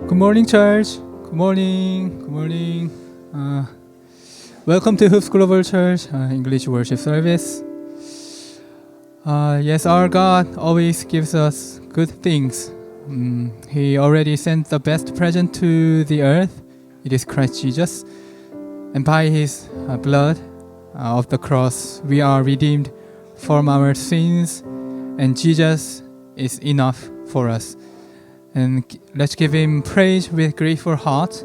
Good morning, church. Good morning. Good morning. Welcome to Hoops Global Church English worship service. Yes, our God always gives us good things. He already sent the best present to the earth. It is Christ Jesus. And by His blood of the cross, we are redeemed from our sins. And Jesus is enough for us. And let's give Him praise with grateful heart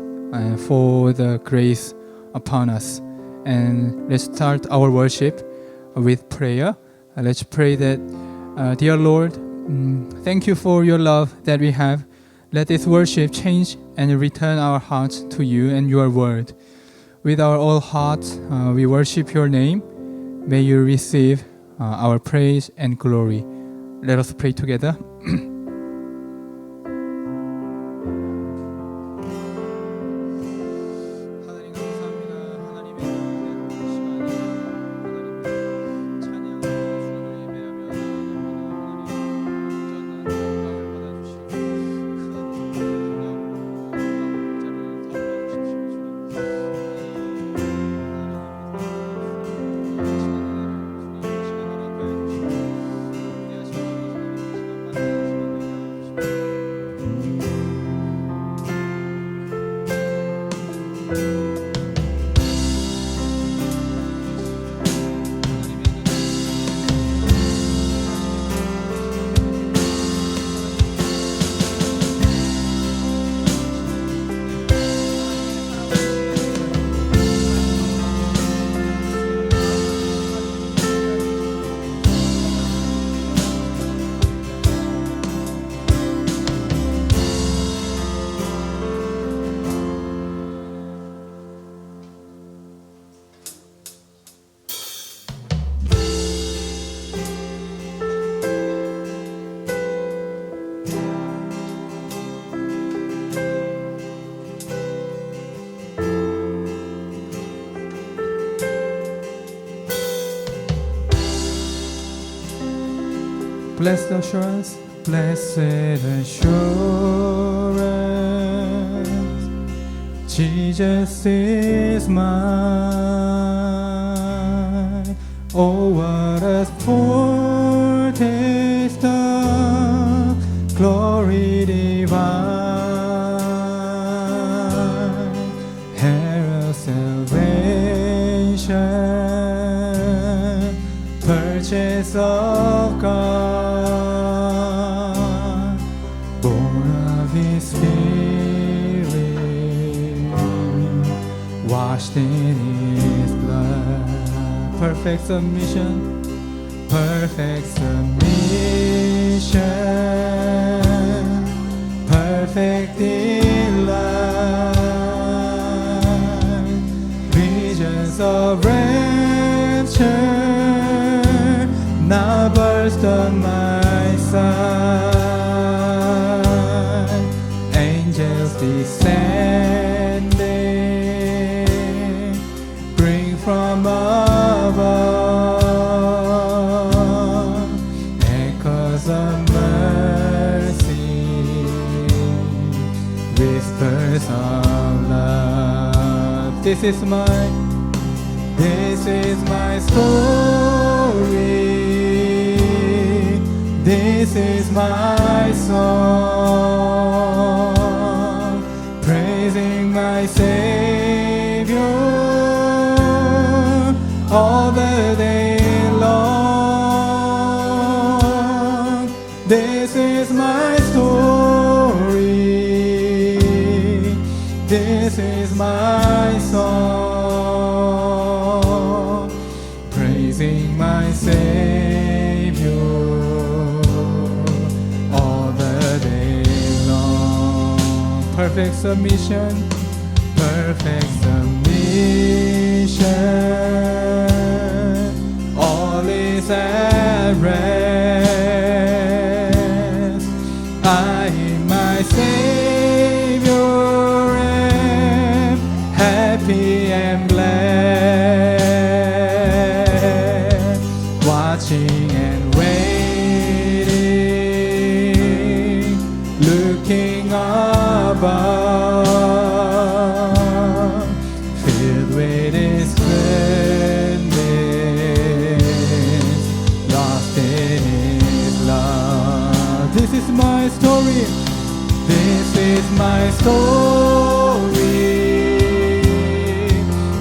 for the grace upon us. And let's start our worship with prayer. Let's pray that, dear Lord, thank you for your love that we have. Let this worship change and return our hearts to you and your word. With our whole heart, we worship your name. May you receive our praise and glory. Let us pray together. Blessed assurance, blessed assurance, Jesus is mine. Oh, what a foretaste of glory divine, herald salvation, purchase of God. Washed in His blood, perfect submission, perfect submission, perfect delight, visions of rapture now burst on my side, angels descending, from above, echoes of mercy, whispers of love. This is my story. This is my song, praising my Savior all the day long. This is my story. This is my song, praising my Savior all the day long. Perfect submission, perfect submission, all is at rest. I in my Savior am happy and blessed, watching and waiting, looking above. This is my story. This is my story.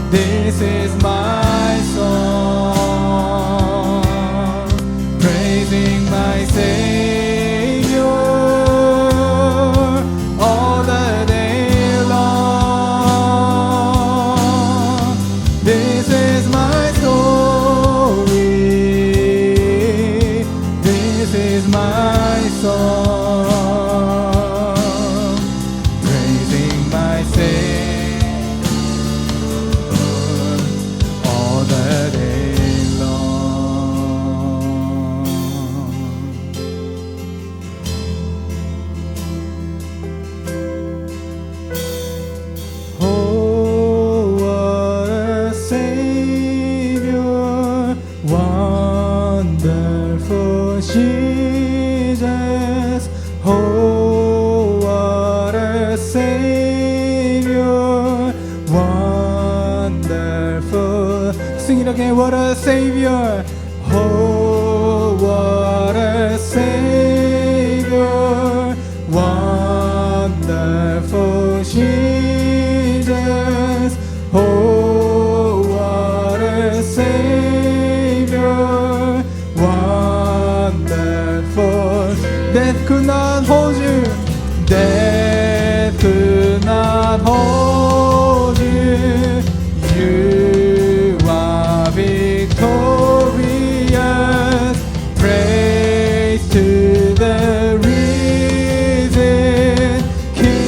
This is my song, praising my Savior all the day long. This is my story. This is my song, praising my Savior all the day long. Oh, what a Savior, wonderful Jesus. Oh, what a Savior, wonderful. Sing it again. What a Savior. Oh, what a Savior, wonderful Jesus. Oh, what a Savior, wonderful. Death could not hold you. Death could not hold you. You are victorious. Praise to the risen King.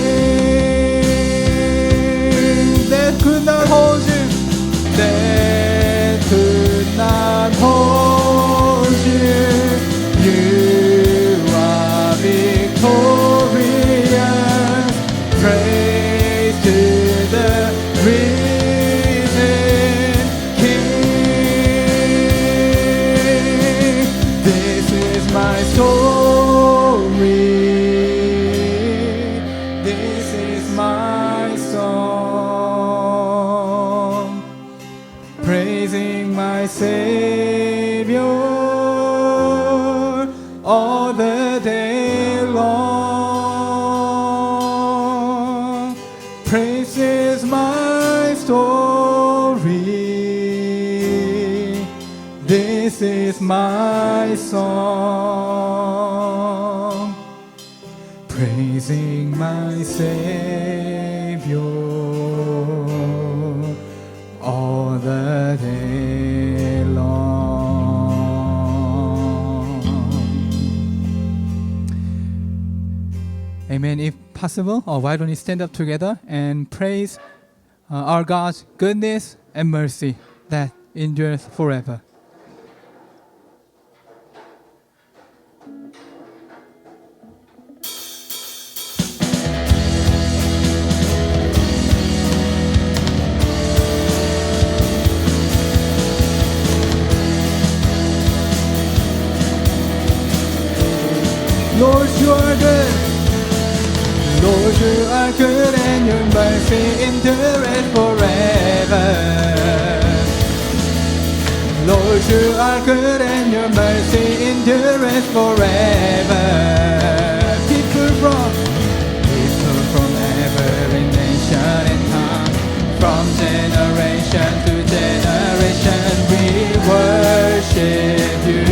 Death could not hold you. Death could not hold you. You are victorious. Praise to the risen King. This is my story. This is my song, praising my Savior all the day long. Praise is my story. This is my song, praising my Savior all the day long. Amen. If possible, why don't you stand up together and praise our God's goodness and mercy that endures forever. Lord, you are good. Lord, you are good and your mercy endureth forever. Lord, you are good and your mercy endureth forever. People from every nation and tongue, from generation to generation, we worship you.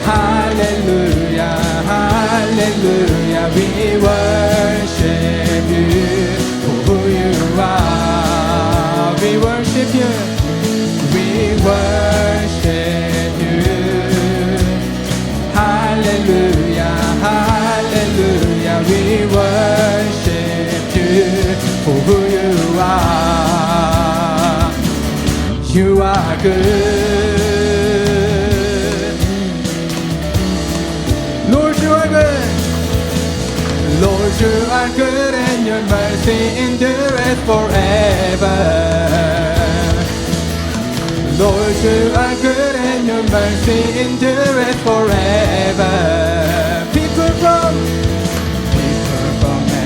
Hallelujah, hallelujah, we worship you for who you are. We worship you, we worship you. Hallelujah, hallelujah, we worship you for who you are. You are good. Lord, you are good. Lord, you are good and your mercy endureth forever. Lord, you are good and your mercy endureth forever. People from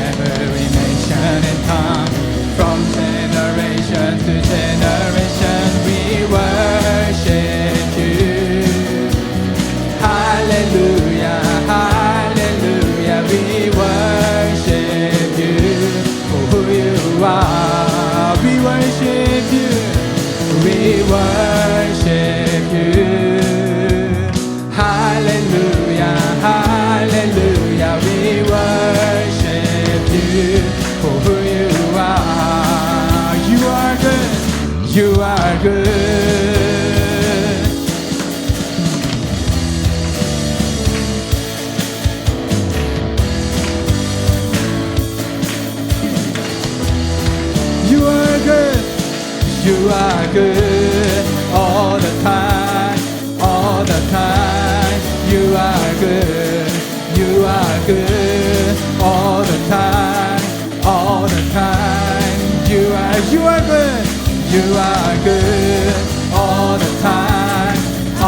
every nation and tongue, from generation to generation, we worship you. Hallelujah. good all the time, all the time. You are good, you are good all the time, all the time. You are good, you are good all the time,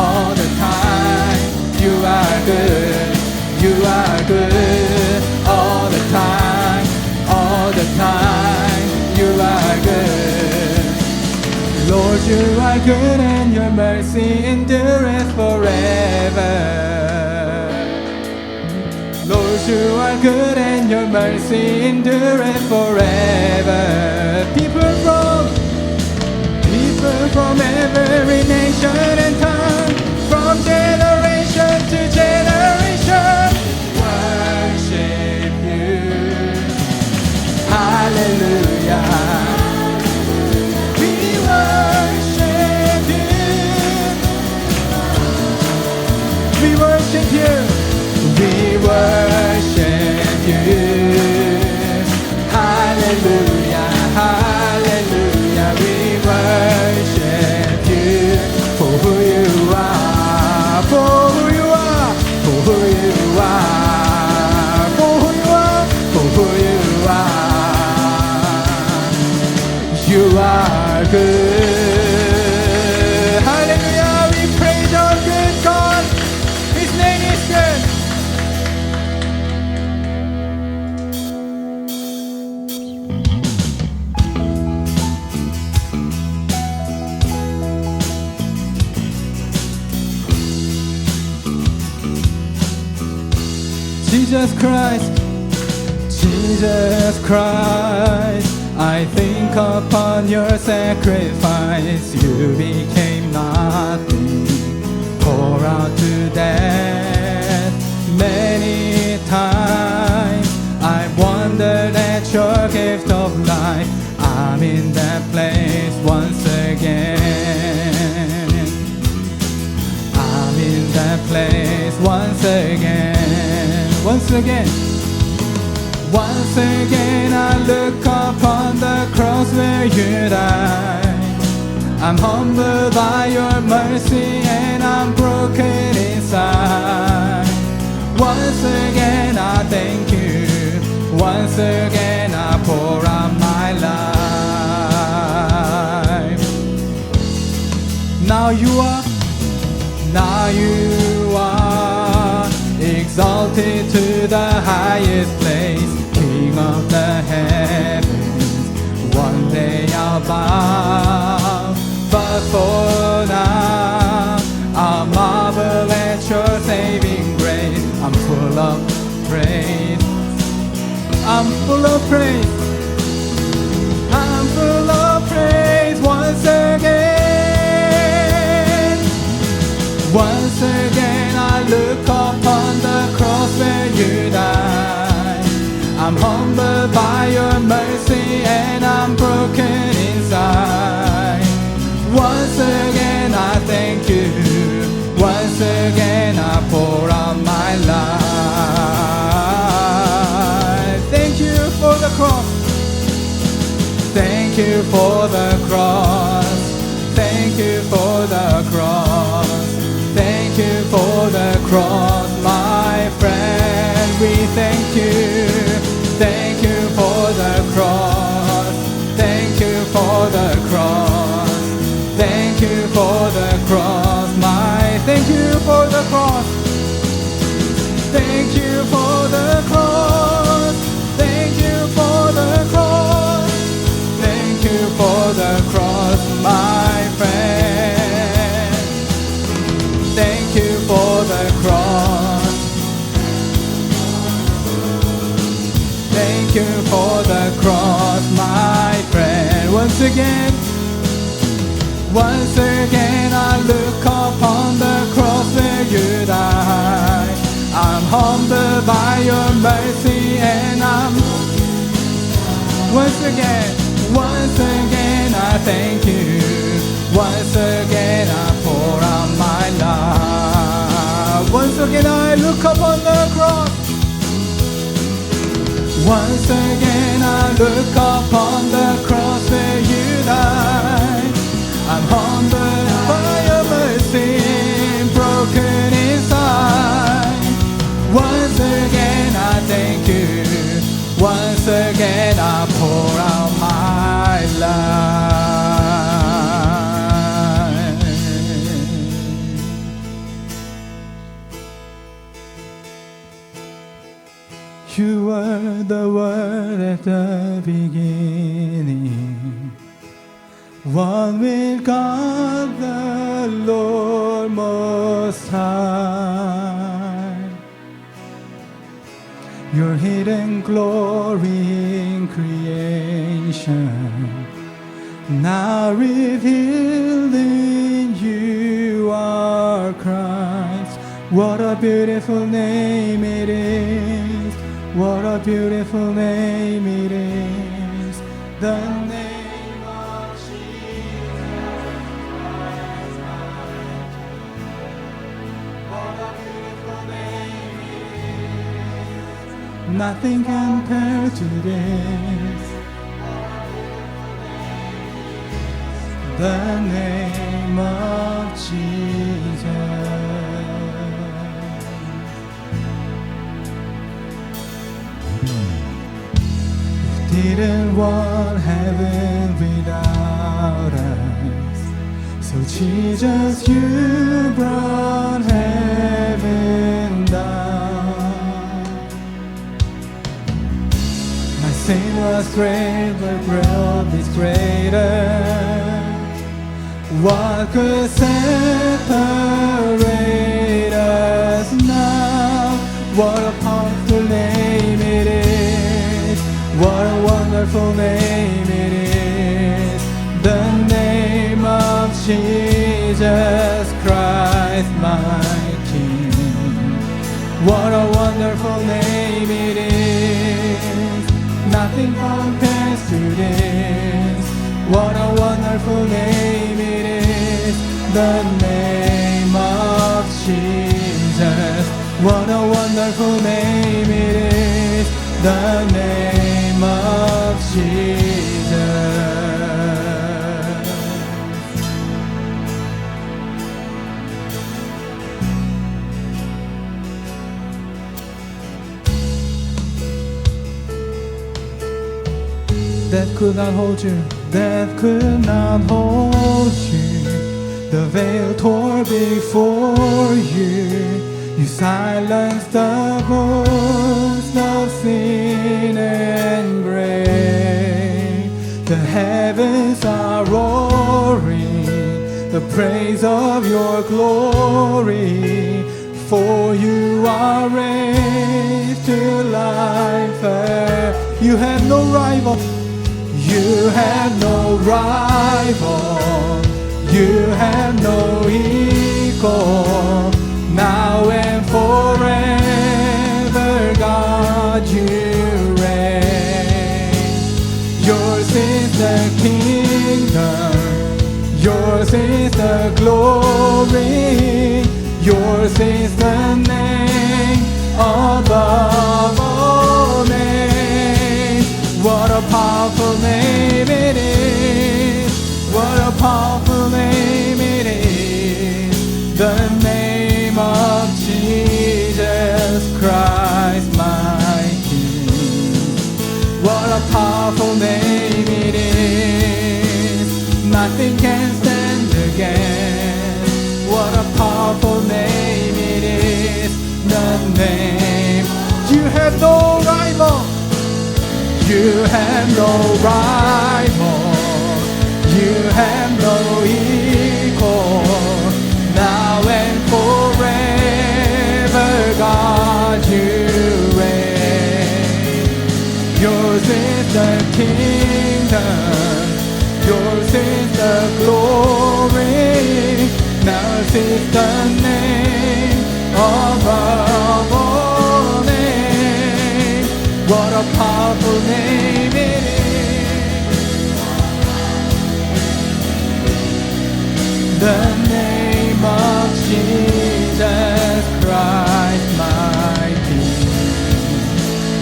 all the time. You are good, you are good all the time, all the time. You are good. Lord, you are good and your mercy endureth forever. Lord, you are good and your mercy endureth forever. People from every nation and tongue, from generation to generation, worship you. Hallelujah. We worship you. We worship you. We worship you. Hallelujah, hallelujah. We worship you for who you are, for who you are, for who you are, for who you are, for who you are. You are good. Hallelujah. We praise our good God. His name is good. Jesus Christ, Jesus Christ, I think upon your sacrifice. You became nothing, pour out to death. Many times I've wondered at your gift of life. I'm in that place once again. I'm in that place once again, once again. Once again I look upon the cross where you died. I'm humbled by your mercy and I'm broken inside. Once again I thank you. Once again I pour out my life. Now you are exalted to the highest place, King of the heavens. One day I'll bow, but for now I'll marvel at your saving grace. I'm full of praise, I'm full of praise, I'm full of praise. Once again, once again I look upon the cross where you died. I'm humbled by your mercy and I'm broken inside. Once again I thank you. Once again I pour out my life. Thank you for the cross. Thank you for the cross. Thank you for the cross. Thank you for the cross, my friend. We thank you. Thank you for the cross. Thank you for the cross. Thank you for the cross, my. Thank you for the cross. Thank you for the cross. Thank you for the cross. Thank you for the cross, my friend. Thank you for the cross. Thank you for the cross, my friend. Once again I look upon the cross where you died. I'm humbled by your mercy and I'm once again I thank you. Once again I pour out my love. Once again I look upon the cross. Once again I look upon the cross where you died. I'm humbled by your mercy, broken inside. Once again I thank you. Once again I pour out my life. You were the word at the beginning, one with God the Lord Most High. Your hidden glory in creation, now revealed in you are Christ. What a beautiful name it is. What a beautiful name it is. The name of Jesus Christ, my King. What a beautiful name it is. Nothing compared to this. The name of Jesus. Didn't want heaven without us, so Jesus, you brought heaven down. My sin was great, but growth is greater. What could separate us now? What a powerful name it is. What a wonderful name it is. The name of Jesus Christ, my King. What a wonderful name it is. Nothing compares to this. What a wonderful name it is. The name of Jesus. What a wonderful name it is. The name of Jesus. Death could not hold you. Death could not hold you. The veil tore before you. You silenced the voice of sin and grave. The heavens are roaring the praise of your glory. For you are raised to life. You have no rival. You have no rival. You have no equal. Now and forever, God, you reign. Yours is the kingdom. Yours is the glory. Yours is the name above all names. What a powerful name it is. What a powerful name it is. The name of Jesus Christ, my King. What a powerful name it is. Nothing can stand against. What a powerful name it is. The name. You have no rival. You have no rival. You have no equal. Now and forever, God, you reign. Yours is the kingdom. Yours is the glory. Yours is the name above all names. What a powerful name it is. The name of Jesus Christ, my King.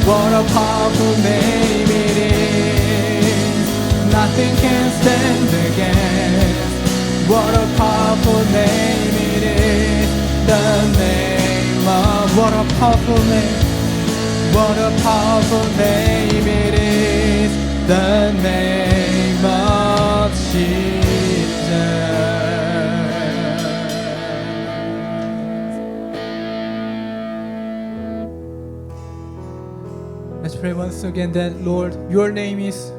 What a powerful name it is. Nothing can stand against. What a powerful name it is. The name of, what a powerful name. What a powerful name it is. The name of Jesus. Let's pray once again that, Lord, your name is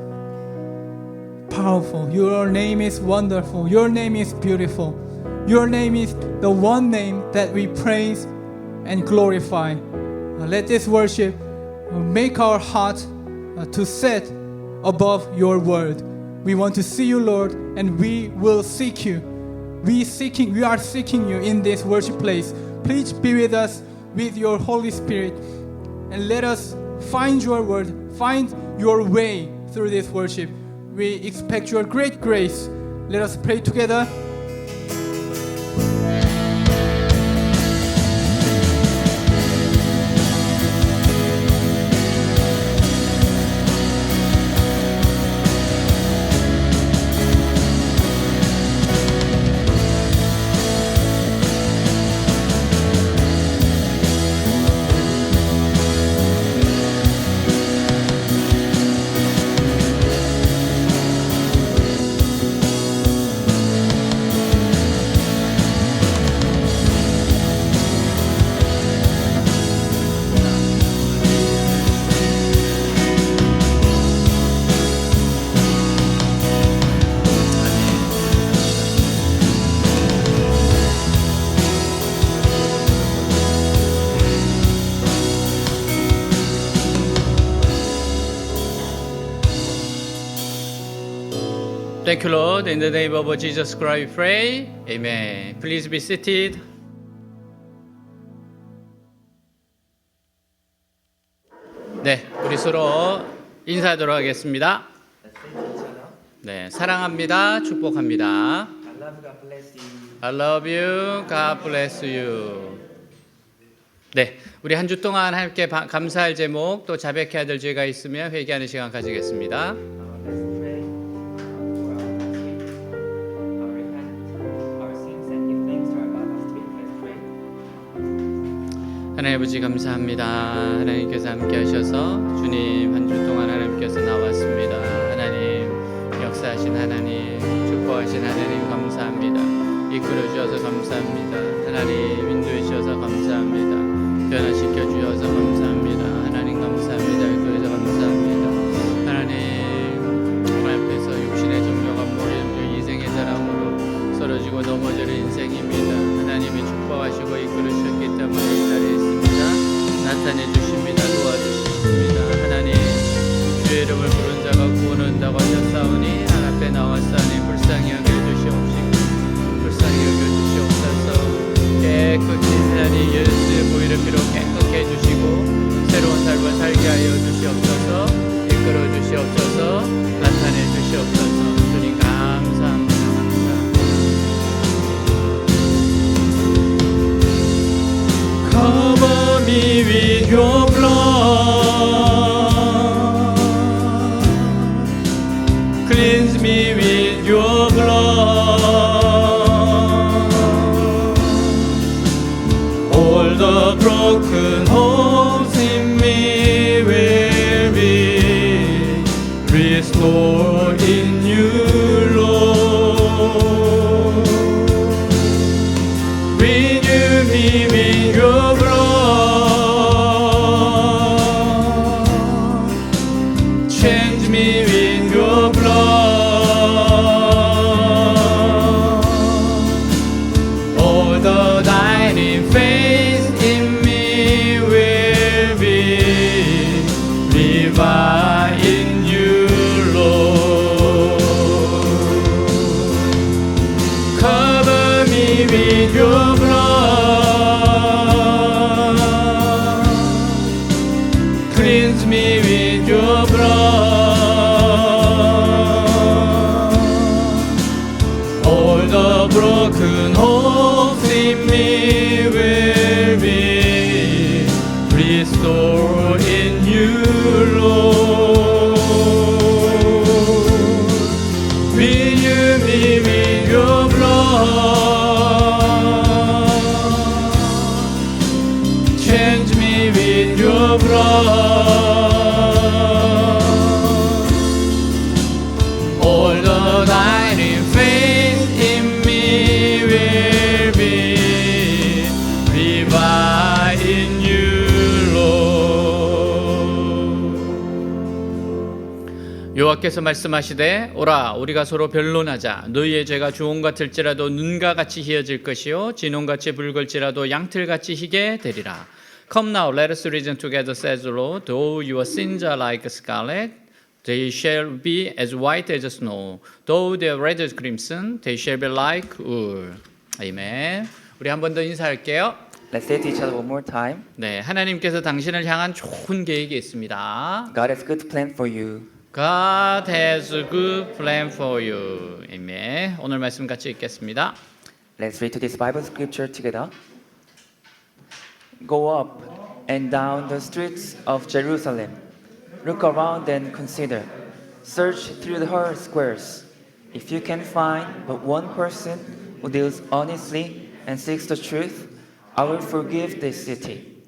powerful. Your name is wonderful. Your name is beautiful. Your name is the one name that we praise and glorify. Let this worship make our heart to set above your word. We want to see you, Lord, and we will seek you. We are seeking you in this worship place. Please be with us with your Holy Spirit, and let us find your word, find your way through this worship. We expect your great grace. Let us pray together. Thank you, Lord. In the name of Jesus Christ, we pray. Amen. Please be seated. 네, 우리 서로 인사하도록 하겠습니다. 네, 사랑합니다. 축복합니다. I love you. God bless you. 네, 우리 한 주 동안 함께 감사할 제목 또 자백해야 될 죄가 있으면 회개하는 시간 가지겠습니다. 하나님 아버지 감사합니다. 하나님께서 함께 하셔서 주님 한 주 동안 하나님께서 나왔습니다. 하나님 역사하신 하나님, 축복하신 하나님 감사합니다. 이끌어 주셔서 감사합니다. 하나님 인도해 주셔서 감사합니다. 변화시켜 주셔서 감사합니다. 하나님 감사합니다. 이끌어 주셔서 감사합니다. 하나님 정말 앞에서 육신의 정욕과 모든 인생의 사랑으로 쓰러지고 넘어지는 인생입니다. 하나님이 축복하시고 이끌어 주셨기 때문에 이 자리에 있습니다. 나타내 주십니다. 도와주십니다. 하나님 주의 이름을 부른 자가 구원 얻는다고 하셨사오니 하나님 앞에 나왔사오니 불쌍히 여겨주시옵시고 불쌍히 여겨주시옵소서. 깨끗이 하나님 예수의 보혈의 피로 깨끗게 해주시고 새로운 삶을 살게 하여 주시옵소서. 이끌어 주시옵소서. 나타내 주시옵소서. 주님 감사합니다. Cover me with your blood. Cleanse me with your blood. All the broken homes in me will be restored in you, Lord. Renew me with your blood. Change me with your blood. All the dying faith in me will be revived in you, Lord. Cover me with your blood. Cleanse me with your blood. All the broken hopes in me will be restored in you, Lord. Renew me with your blood. All the thy faith in me will be revived in you, Lord. 여호와께서 말씀하시되 오라 우리가 서로 변론하자. 너희의 죄가 주홍 같을지라도 눈과 같이 희어질 것이요 진홍같이 붉을지라도 양틀같이 희게 되리라. Come now, let us reason together, says the Lord. Though your sins are like scarlet, they shall be as white as snow. Though they are red as crimson, they shall be like wool. 아멘. 우리 한 번 더 인사할게요. Let's say to each other one more time. 네, 하나님께서 당신을 향한 좋은 계획이 있습니다. God has good plan for you. God has a good plan for you. 아멘. 오늘 말씀 같이 읽겠습니다. Let's read to this Bible scripture together. Go up and down the streets of Jerusalem. Look around and consider. Search through her squares. If you can find but one person who deals honestly and seeks the truth, I will forgive this city.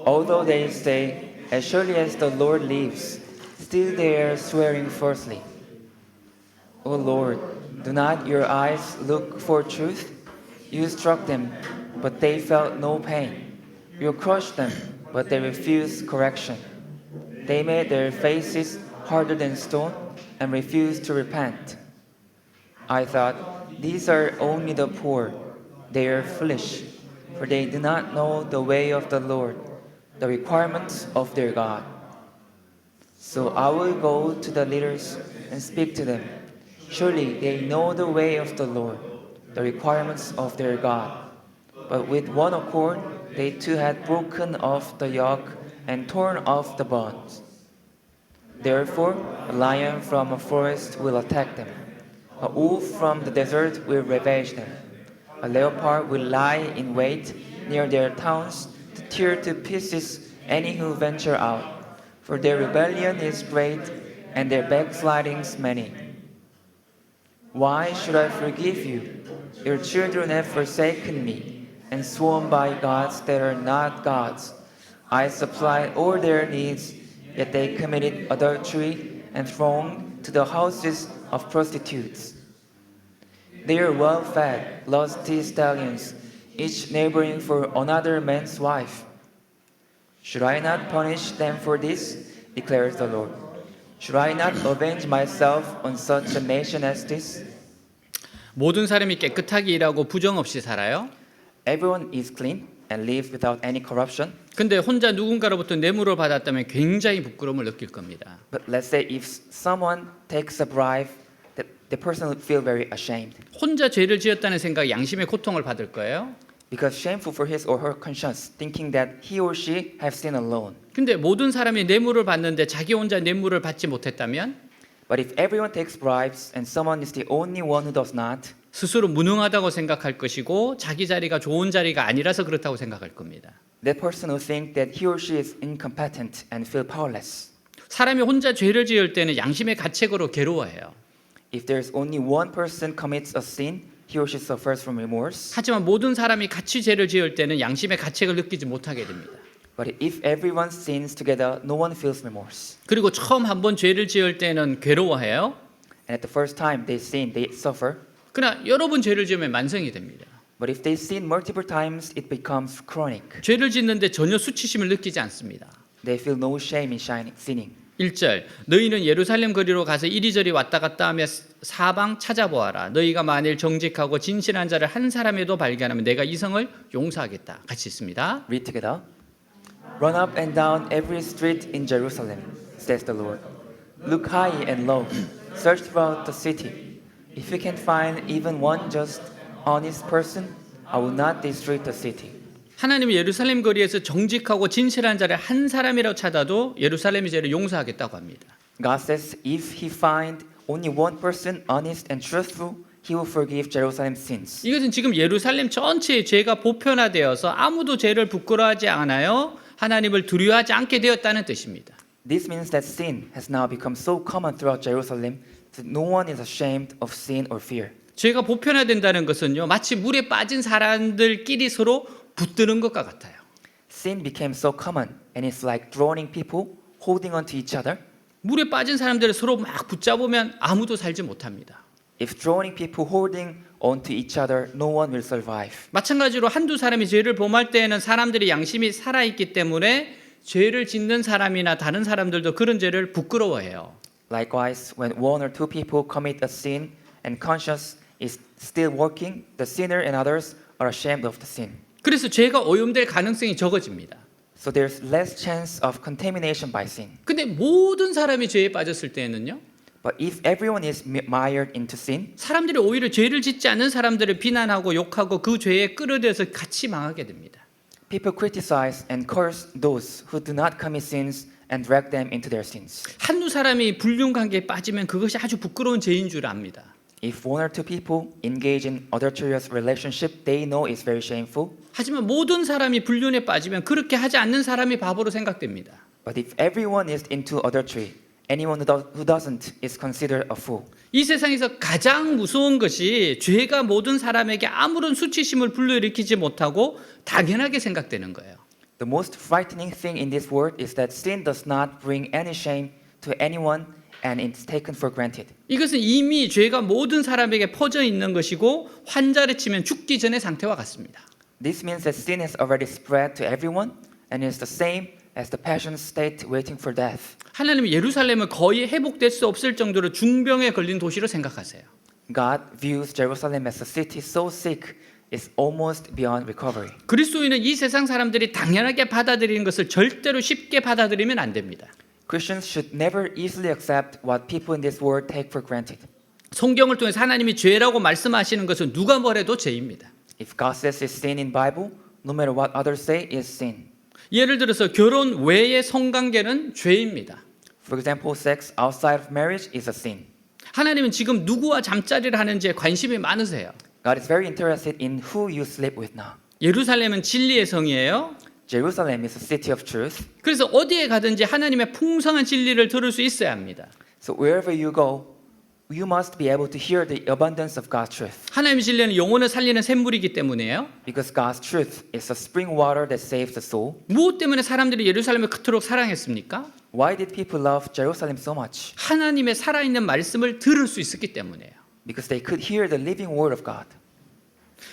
Although they say, as surely as the Lord lives, still they are swearing falsely. O Lord, do not your eyes look for truth? You struck them, but they felt no pain. You crushed them, but they refused correction. They made their faces harder than stone and refused to repent. I thought, these are only the poor. They are foolish, for they do not know the way of the Lord, the requirements of their God. So I will go to the leaders and speak to them. Surely they know the way of the Lord, the requirements of their God. But with one accord, they too had broken off the yoke and torn off the bonds. Therefore, a lion from a forest will attack them. A wolf from the desert will ravage them. A leopard will lie in wait near their towns to tear to pieces any who venture out. For their rebellion is great and their backslidings many. Why should I forgive you? Your children have forsaken me and sworn by gods that are not gods. I supplied all their needs, yet they committed adultery and thronged to the houses of prostitutes. They are well-fed, lusty stallions, each neighboring for another man's wife. Should I not punish them for this? Declares the Lord. Should I not avenge myself on such a nation as this? 모든 사람이 깨끗하게 일하고 부정 없이 살아요. Everyone is clean and lives without any corruption. 근데 혼자 누군가로부터 뇌물을 받았다면 굉장히 부끄러움을 느낄 겁니다. But let's say if someone takes a bribe, the person would feel very ashamed. 혼자 죄를 지었다는 생각, 양심의 고통을 받을 거예요. Because shameful for his or her conscience, thinking that he or she have sinned alone. 근데 모든 사람이 뇌물을 받는데 자기 혼자 뇌물을 받지 못했다면 But if everyone takes bribes and someone is the only one who does not, 스스로 무능하다고 생각할 것이고 자기 자리가 좋은 자리가 아니라서 그렇다고 생각할 겁니다. that person will think that he or she is incompetent and feel powerless. 사람이 혼자 죄를 지을 때는 양심의 가책으로 괴로워해요. If there's only one person commits a sin, he or she suffers from remorse. 하지만 모든 사람이 같이 죄를 지을 때는 양심의 가책을 느끼지 못하게 됩니다. But if everyone sins together, no one feels remorse. 그리고 처음 한번 죄를 지을 때는 괴로워해요. And at the first time they sin, they suffer. 그러나 여러 번 죄를 지으면 만성이 됩니다. But if they sin multiple times, it becomes chronic. 죄를 짓는데 전혀 수치심을 느끼지 않습니다. They feel no shame in sinning. 1절 너희는 예루살렘 거리로 가서 이리저리 왔다 갔다 하며 사방 찾아보아라. 너희가 만일 정직하고 진실한 자를 한 사람에도 발견하면 내가 이 성을 용서하겠다. 같이 있습니다. Read together. Run up and down every street in Jerusalem, says the Lord. Look high and low. Search throughout the city. If you can find even one just, honest person, I will not destroy the city. 하나님은 예루살렘 거리에서 정직하고 진실한 자를 한 사람이라도 찾아도 예루살렘의 죄를 용서하겠다고 합니다. God says if he find only one person honest and truthful, he will forgive Jerusalem's sins. 이것은 지금 예루살렘 전체의 죄가 보편화되어서 아무도 죄를 부끄러워하지 않아요. 하나님을 두려워하지 않게 되었다는 뜻입니다. This means that sin has now become so common throughout Jerusalem that no one is ashamed of sin or fear. 죄가 보편화된다는 것은요, 마치 물에 빠진 사람들끼리 서로 붙드는 것과 같아요. Sin became so common and it's like drowning people holding on to each other. 물에 빠진 사람들을 서로 막 붙잡으면 아무도 살지 못합니다. If drowning people holding on to each other, no one will survive. 마찬가지로 한두 사람이 죄를 범할 때에는 사람들의 양심이 살아있기 때문에 죄를 짓는 사람이나 다른 사람들도 그런 죄를 부끄러워해요. Likewise, when one or two people commit a sin and conscience is still working, the sinner and others are ashamed of the sin. 그래서 죄가 오염될 가능성이 적어집니다. So there's less chance of contamination by sin. 근데 모든 사람이 죄에 빠졌을 때에는요, But if everyone is mired into sin, 사람들이 오히려 죄를 짓지 않는 사람들을 비난하고 욕하고 그 죄에 끌어들여서 같이 망하게 됩니다. people criticize and curse those who do not commit sins and drag them into their sins. 한두 사람이 불륜 관계에 빠지면 그것이 아주 부끄러운 죄인 줄 압니다. If one or two people engage in adulterous relationship, they know it's very shameful. 하지만 모든 사람이 불륜에 빠지면 그렇게 하지 않는 사람이 바보로 생각됩니다. But if everyone is into adultery, anyone who doesn't is considered a fool. 이 세상에서 가장 무서운 것이 죄가 모든 사람에게 아무런 수치심을 불러일으키지 못하고 당연하게 생각되는 거예요. The most frightening thing in this world is that sin does not bring any shame to anyone and it's taken for granted. 이것은 이미 죄가 모든 사람에게 퍼져 있는 것이고 환자를 치면 죽기 전의 상태와 같습니다. This means that sin has already spread to everyone and is the same as the passion state waiting for death. 하나님은 예루살렘을 거의 회복될 수 없을 정도로 중병에 걸린 도시로 생각하세요. God views Jerusalem as a city so sick it's almost beyond recovery. 그리스도인은 이 세상 사람들이 당연하게 받아들이는 것을 절대로 쉽게 받아들이면 안 됩니다. Christians should never easily accept what people in this world take for granted. 성경을 통해서 하나님이 죄라고 말씀하시는 것은 누가 뭐래도 죄입니다. If God says it's sin in Bible, no matter what others say, is sin. 예를 들어서 결혼 외의 성관계는 죄입니다. For example, sex outside of marriage is a sin. 하나님은 지금 누구와 잠자리를 하는지에 관심이 많으세요. God is very interested in who you sleep with now. 예루살렘은 진리의 성이에요. Jerusalem is a city of truth. 그래서 어디에 가든지 하나님의 풍성한 진리를 들을 수 있어야 합니다. So wherever you go, you must be able to hear the abundance of God's truth. 하나님의 진리는 영혼을 살리는 샘물이기 때문에요. Because God's truth is a spring water that saves the soul. 무엇 때문에 사람들이 예루살렘을 그토록 사랑했습니까? Why did people love Jerusalem so much? 하나님의 살아있는 말씀을 들을 수 있었기 때문이에요. Because they could hear the living word of God.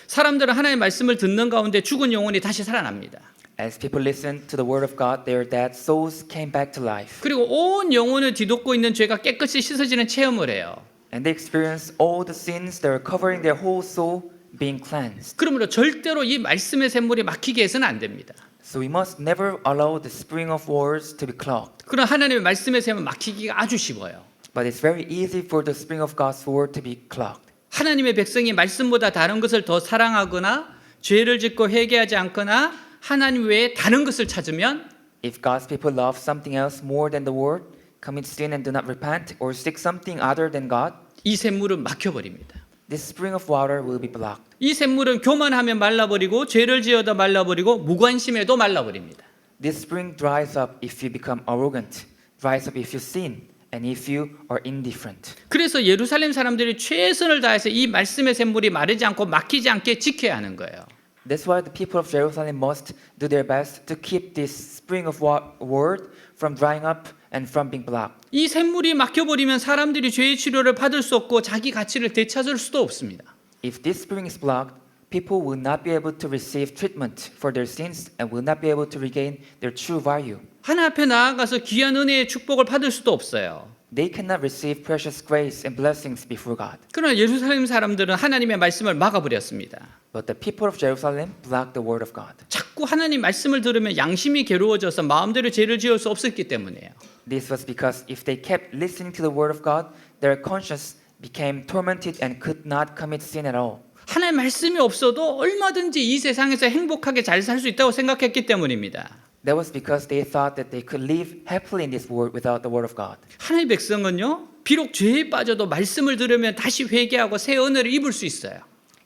사람들은 하나님의 말씀을 듣는 가운데 죽은 영혼이 다시 살아납니다. As people listened to the word of God, their dead souls came back to life. 그리고 온 영혼을 뒤덮고 있는 죄가 깨끗이 씻어지는 체험을 해요. And they experienced all the sins that are covering their whole soul being cleansed. 그러므로 절대로 이 말씀의 샘물이 막히게 해서는 안 됩니다. So we must never allow the spring of waters to be clogged. 그러나 하나님의 말씀의 샘은 막히기가 아주 쉬워요. But it's very easy for the spring of God's word to be clogged. 하나님의 백성이 말씀보다 다른 것을 더 사랑하거나 죄를 짓고 회개하지 않거나 하나님 외에 다른 것을 찾으면 If God's people love something else more than the word, commit sin and do not repent, or seek something other than God, 이 샘물은 막혀버립니다. this spring of water will be blocked. 이 샘물은 교만하면 말라버리고 죄를 지어도 말라버리고 무관심해도 말라버립니다. This spring dries up if you become arrogant, dries up if you sin, and if you are indifferent. 그래서 예루살렘 사람들이 최선을 다해서 이 말씀의 샘물이 마르지 않고 막히지 않게 지켜야 하는 거예요. That's why the people of Jerusalem must do their best to keep this spring of word from drying up and from being blocked. 이 샘물이 막혀버리면 사람들이 죄의 치료를 받을 수 없고 자기 가치를 되찾을 수도 없습니다. If this spring is blocked, people will not be able to receive treatment for their sins and will not be able to regain their true value. 하나 앞에 나아가서 귀한 은혜의 축복을 받을 수도 없어요. They cannot receive precious grace and blessings before God. 그러나 예루살렘 사람들은 하나님의 말씀을 막아버렸습니다. But the people of Jerusalem blocked the word of God. 자꾸 하나님 말씀을 들으면 양심이 괴로워져서 마음대로 죄를 지을 수 없었기 때문이에요. This was because if they kept listening to the word of God, their conscience became tormented and could not commit sin at all. 하나님 말씀이 없어도 얼마든지 이 세상에서 행복하게 잘 살 수 있다고 생각했기 때문입니다. That was because they thought that they could live happily in this world without the word of God. 하나님의 백성은요, 비록 죄에 빠져도 말씀을 들으면 다시 회개하고 새 은혜를 입을 수 있어요.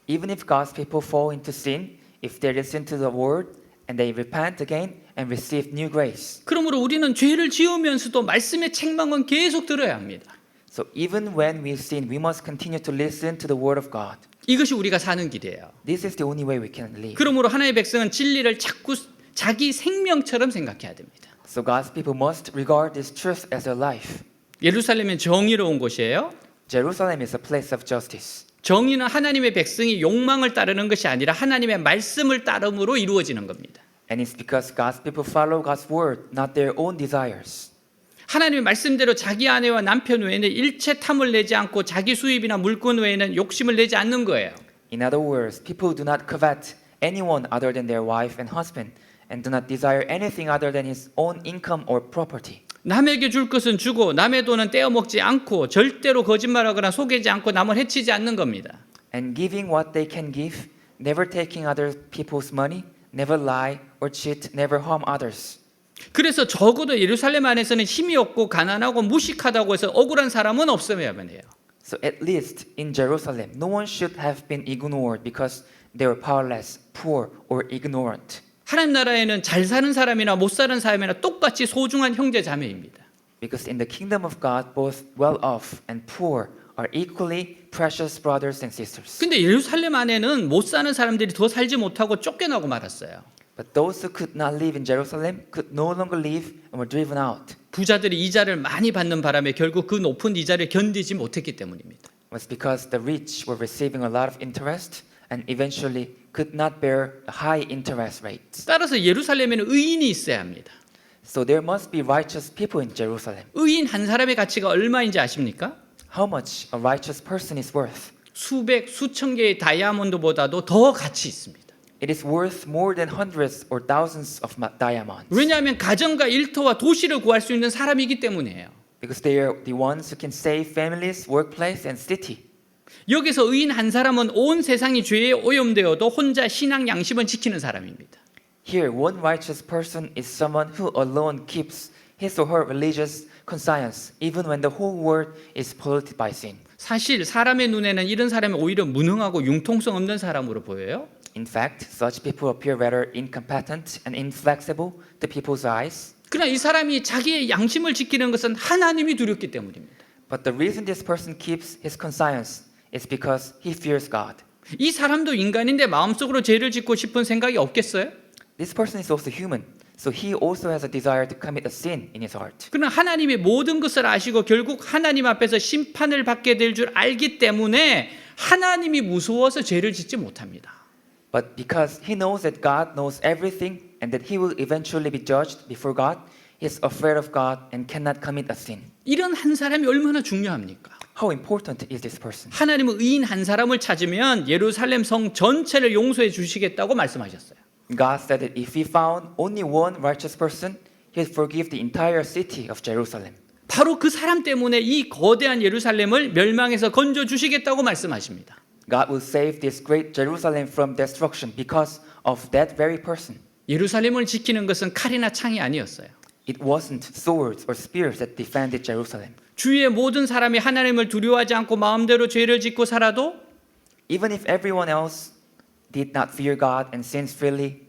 Even if God's people fall into sin, if they listen to the word and they repent again and receive new grace. 그러므로 우리는 죄를 지으면서도 말씀의 책망은 계속 들어야 합니다. So even when we sin, we must continue to listen to the word of God. 이것이 우리가 사는 길이에요. This is the only way we can live. 그러므로 하나님의 백성은 진리를 자꾸 자기 생명처럼 생각해야 됩니다. So God's people must regard this truth as their life. 예루살렘은 정의로운 곳이에요. Jerusalem is a place of justice. 정의는 하나님의 백성이 욕망을 따르는 것이 아니라 하나님의 말씀을 따름으로 이루어지는 겁니다. And it's because God's people follow God's word, not their own desires. 하나님의 말씀대로 자기 아내와 남편 외에는 일체 탐을 내지 않고 자기 수입이나 물건 외에는 욕심을 내지 않는 거예요. In other words, people do not covet anyone other than their wife and husband, and do not desire anything other than his own income or property. 남에게 줄 것은 주고 남의 돈은 떼어먹지 않고 절대로 거짓말하거나 속이지 않고 남을 해치지 않는 겁니다. And giving what they can give, never taking other people's money, never lie or cheat, never harm others. 그래서 적어도 예루살렘 안에서는 힘이 없고 가난하고 무식하다고 해서 억울한 사람은 없어야만 해요. So at least in Jerusalem, no one should have been ignored because they were powerless, poor, or ignorant. 하나님 나라에는 잘 사는 사람이나 못 사는 사람이나 똑같이 소중한 형제 자매입니다. Because in the kingdom of God, both well-off and poor are equally precious brothers and sisters. 근데 예루살렘 안에는 못 사는 사람들이 더 살지 못하고 쫓겨나고 말았어요. But those who could not live in Jerusalem could no longer live and were driven out. 부자들이 이자를 많이 받는 바람에 결국 그 높은 이자를 견디지 못했기 때문입니다. It was because the rich were receiving a lot of interest and eventually could not bear high interest rates. 따라서 예루살렘에는 의인이 있어야 합니다. So there must be righteous people in Jerusalem. 의인 한 사람의 가치가 얼마인지 아십니까? How much a righteous person is worth? 수백, 수천 개의 다이아몬드보다도 더 가치 있습니다. It is worth more than hundreds or thousands of diamonds. 왜냐하면 가정과 일터와 도시를 구할 수 있는 사람이기 때문이에요. Because they are the ones who can save families, workplace, and city. 여기서 의인 한 사람은 온 세상이 죄에 오염되어도 혼자 신앙 양심은 지키는 사람입니다. Here, one righteous person is someone who alone keeps his or her religious conscience, even when the whole world is polluted by sin. 사실 사람의 눈에는 이런 사람이 오히려 무능하고 융통성 없는 사람으로 보여요. In fact, such people appear rather incompetent and inflexible to people's eyes. 그러나 이 사람이 자기의 양심을 지키는 것은 하나님이 두렵기 때문입니다. But the reason this person keeps his conscience is because he fears God. 이 사람도 인간인데 마음속으로 죄를 짓고 싶은 생각이 없겠어요? This person is also human, so he also has a desire to commit a sin in his heart. 그러나 하나님이 모든 것을 아시고 결국 하나님 앞에서 심판을 받게 될 줄 알기 때문에 하나님이 무서워서 죄를 짓지 못합니다. But because he knows that God knows everything and that he will eventually be judged before God, he is afraid of God and cannot commit a sin. 이런 한 사람이 얼마나 중요합니까? How important is this person? 하나님은 의인 한 사람을 찾으면 예루살렘 성 전체를 용서해 주시겠다고 말씀하셨어요. God said that if he found only one righteous person, he would forgive the entire city of Jerusalem. 바로 그 사람 때문에 이 거대한 예루살렘을 멸망에서 건져 주시겠다고 말씀하십니다. God will save this great Jerusalem from destruction because of that very person. 예루살렘을 지키는 것은 칼이나 창이 아니었어요. It wasn't swords or spears that defended Jerusalem. 주위의 모든 사람이 하나님을 두려워하지 않고 마음대로 죄를 짓고 살아도 Even if everyone else did not fear God and sins freely,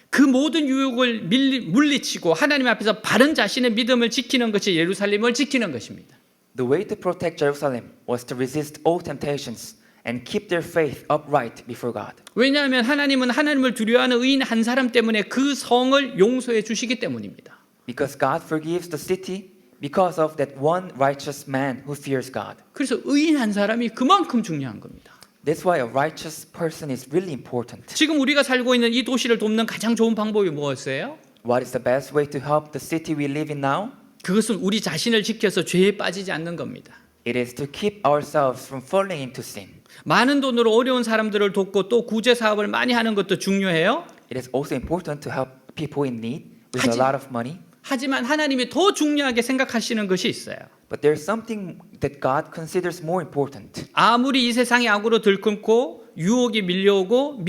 그 모든 유혹을 물리치고 하나님 앞에서 바른 자신의 믿음을 지키는 것이 예루살렘을 지키는 것입니다. the way to protect Jerusalem was to resist all temptations and keep their faith upright before God. 왜냐하면 하나님은 하나님을 두려워하는 의인 한 사람 때문에 그 성을 용서해 주시기 때문입니다. Because God forgives the city because of that one righteous man who fears God. 그래서 의인 한 사람이 그만큼 중요한 겁니다. That's why a righteous person is really important. 지금 우리가 살고 있는 이 도시를 돕는 가장 좋은 방법이 무엇이에요? What is the best way to help the city we live in now? 그것은 우리 자신을 지켜서 죄에 빠지지 않는 겁니다. It is to keep ourselves from falling into sin. 많은 돈으로 어려운 사람들을 돕고 또 구제 사업을 많이 하는 것도 중요해요. It is also important to help people in need with a 하지- lot of money. 하지만 하나님이 더 중요하게 생각하시는 것이 있어요. But there's something that God considers more important. 아무리 이 세상이 악으로 들끓고 유혹이 밀려오고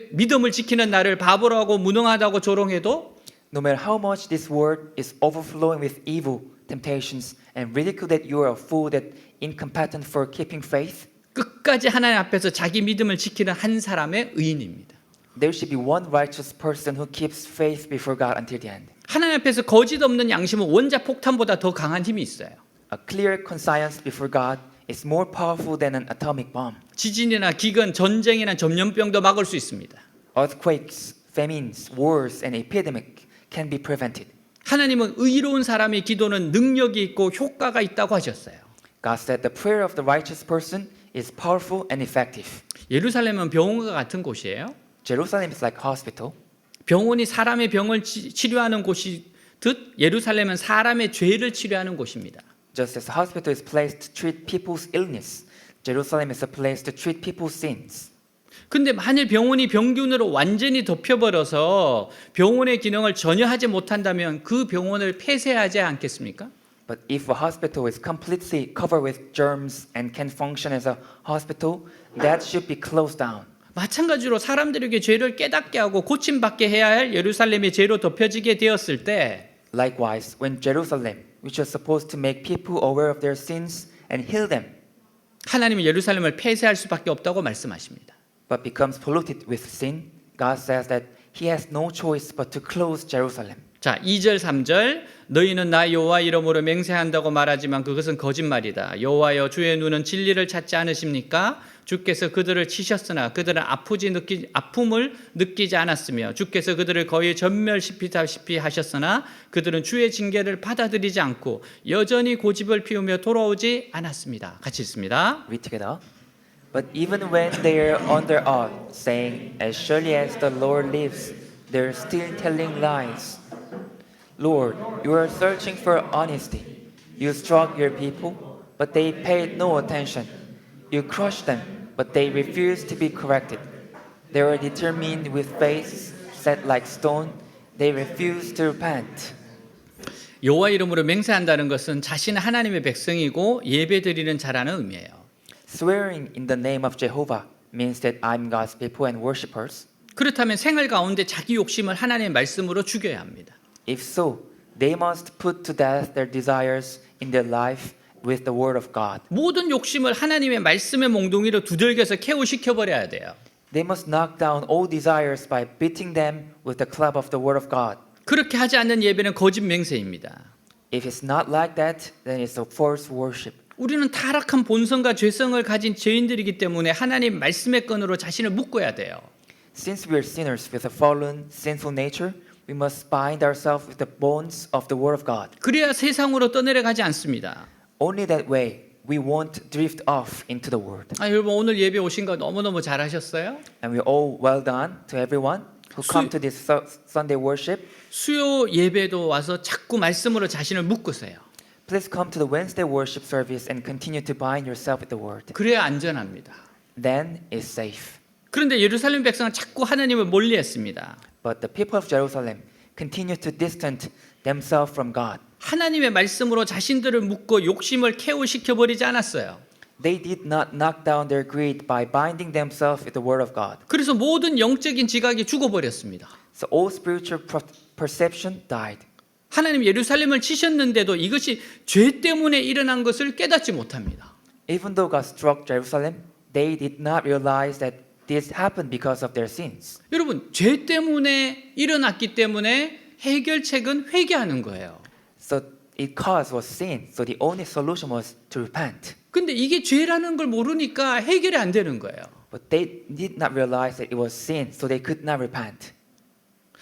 믿음을 지키는 나를 바보로 하고 무능하다고 조롱해도 No matter how much this world is overflowing with evil, temptations, and ridicule that you are a fool, that incompetent for keeping faith, 끝까지 하나님 앞에서 자기 믿음을 지키는 한 사람의 의인입니다. there should be one righteous person who keeps faith before God until the end. 하나님 앞에서 거짓 없는 양심은 원자 폭탄보다 더 강한 힘이 있어요. A clear conscience before God is more powerful than an atomic bomb. 지진이나 기근, 전쟁이나 전염병도 막을 수 있습니다. earthquakes, famines, wars, and epidemic can be prevented. 하나님은 의로운 사람의 기도는 능력이 있고 효과가 있다고 하셨어요. God said the prayer of the righteous person is powerful and effective. 예루살렘은 병원과 같은 곳이에요. Jerusalem is like hospital. 병원이 사람의 병을 치료하는 곳이듯 예루살렘은 사람의 죄를 치료하는 곳입니다. Just as a hospital is placed to treat people's illness, Jerusalem is a place to treat people's sins. 근데 만일 병원이 병균으로 완전히 덮여버려서 병원의 기능을 전혀 하지 못한다면 그 병원을 폐쇄하지 않겠습니까? But if a hospital is completely covered with germs and can function as a hospital, that should be closed down. 마찬가지로 사람들에게 죄를 깨닫게 하고 고침받게 해야 할 예루살렘의 죄로 덮여지게 되었을 때 Likewise, when Jerusalem, which was supposed to make people aware of their sins and heal them, 하나님은 예루살렘을 폐쇄할 수밖에 없다고 말씀하십니다. but becomes polluted with sin, God says that He has no choice but to close Jerusalem. 자, 2절 3절 너희는 나 여호와 이름으로 맹세한다고 말하지만 그것은 거짓말이다. 여호와여 주의 눈은 진리를 찾지 않으십니까? 주께서 그들을 치셨으나 그들은 아픔을 느끼지 않았으며 주께서 그들을 거의 전멸시키다시피 하셨으나 그들은 주의 징계를 받아들이지 않고 여전히 고집을 피우며 돌아오지 않았습니다. 같이 읽습니다. Read together. But even when they are under oath, saying, as surely as the Lord lives, they are still telling lies. Lord, you are searching for honesty. You struck your people, but they paid no attention. You crushed them, but they refused to be corrected. They were determined with faces set like stone. They refused to repent. 여호와 이름으로 맹세한다는 것은 자신은 하나님의 백성이고 예배드리는 자라는 의미예요. Swearing in the name of Jehovah means that I'm God's people and worshippers. 그렇다면 생활 가운데 자기 욕심을 하나님의 말씀으로 죽여야 합니다. If so, they must put to death their desires in their life with the word of God. 모든 욕심을 하나님의 말씀의 몽둥이로 두들겨서 KO 시켜버려야 돼요. They must knock down all desires by beating them with the club of the word of God. 그렇게 하지 않는 예배는 거짓 맹세입니다. If it's not like that, then it's a false worship. 우리는 타락한 본성과 죄성을 가진 죄인들이기 때문에 하나님 말씀의 끈으로 자신을 묶어야 돼요. Since we are sinners with a fallen, sinful nature, we must bind ourselves with the bonds of the word of God. 그래야 세상으로 떠내려가지 않습니다. Only that way we won't drift off into the world. 여러분 오늘 예배 오신 거 너무너무 잘하셨어요. And we're all well done to everyone who come to this Sunday worship. 수요 예배도 와서 자꾸 말씀으로 자신을 묶으세요. Please come to the Wednesday worship service and continue to bind yourself with the word. 그래야 안전합니다. Then it's safe. 그런데 예루살렘 백성은 자꾸 하나님을 멀리했습니다. But the people of Jerusalem continue to distance themselves from God. 하나님의 말씀으로 자신들을 묶고 욕심을 KO 시켜버리지 않았어요. They did not knock down their greed by binding themselves with the word of God. 그래서 모든 영적인 지각이 죽어버렸습니다. So all spiritual perception died. 하나님 예루살렘을 치셨는데도 이것이 죄 때문에 일어난 것을 깨닫지 못합니다. Even though God struck Jerusalem, they did not realize that this happened because of their sins. 여러분, 죄 때문에 일어났기 때문에 해결책은 회개하는 거예요. So it cause was sin. So the only solution was to repent. 근데 이게 죄라는 걸 모르니까 해결이 안 되는 거예요. But they did not realize that it was sin, so they could not repent.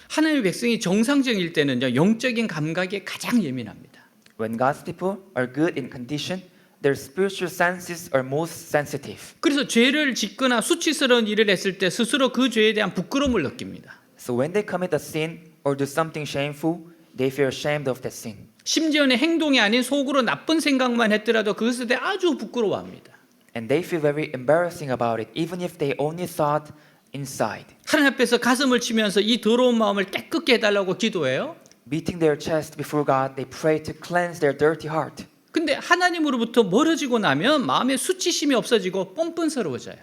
하나님의 백성이 정상적일 때는요, 영적인 감각에 가장 예민합니다. When God's people are good in condition, their spiritual senses are most sensitive. 그래서 죄를 짓거나 수치스러운 일을 했을 때 스스로 그 죄에 대한 부끄러움을 느낍니다. So when they commit a sin or do something shameful, they feel ashamed of that sin. 심지어는 행동이 아닌 속으로 나쁜 생각만 했더라도 그것에 대해 아주 부끄러워합니다. And they feel very embarrassing about it, even if they only thought inside. 하나님 앞에서 가슴을 치면서 이 더러운 마음을 깨끗게 해달라고 기도해요. Beating their chest before God, they pray to cleanse their dirty heart. 근데 하나님으로부터 멀어지고 나면 마음에 수치심이 없어지고 뻔뻔스러워져요.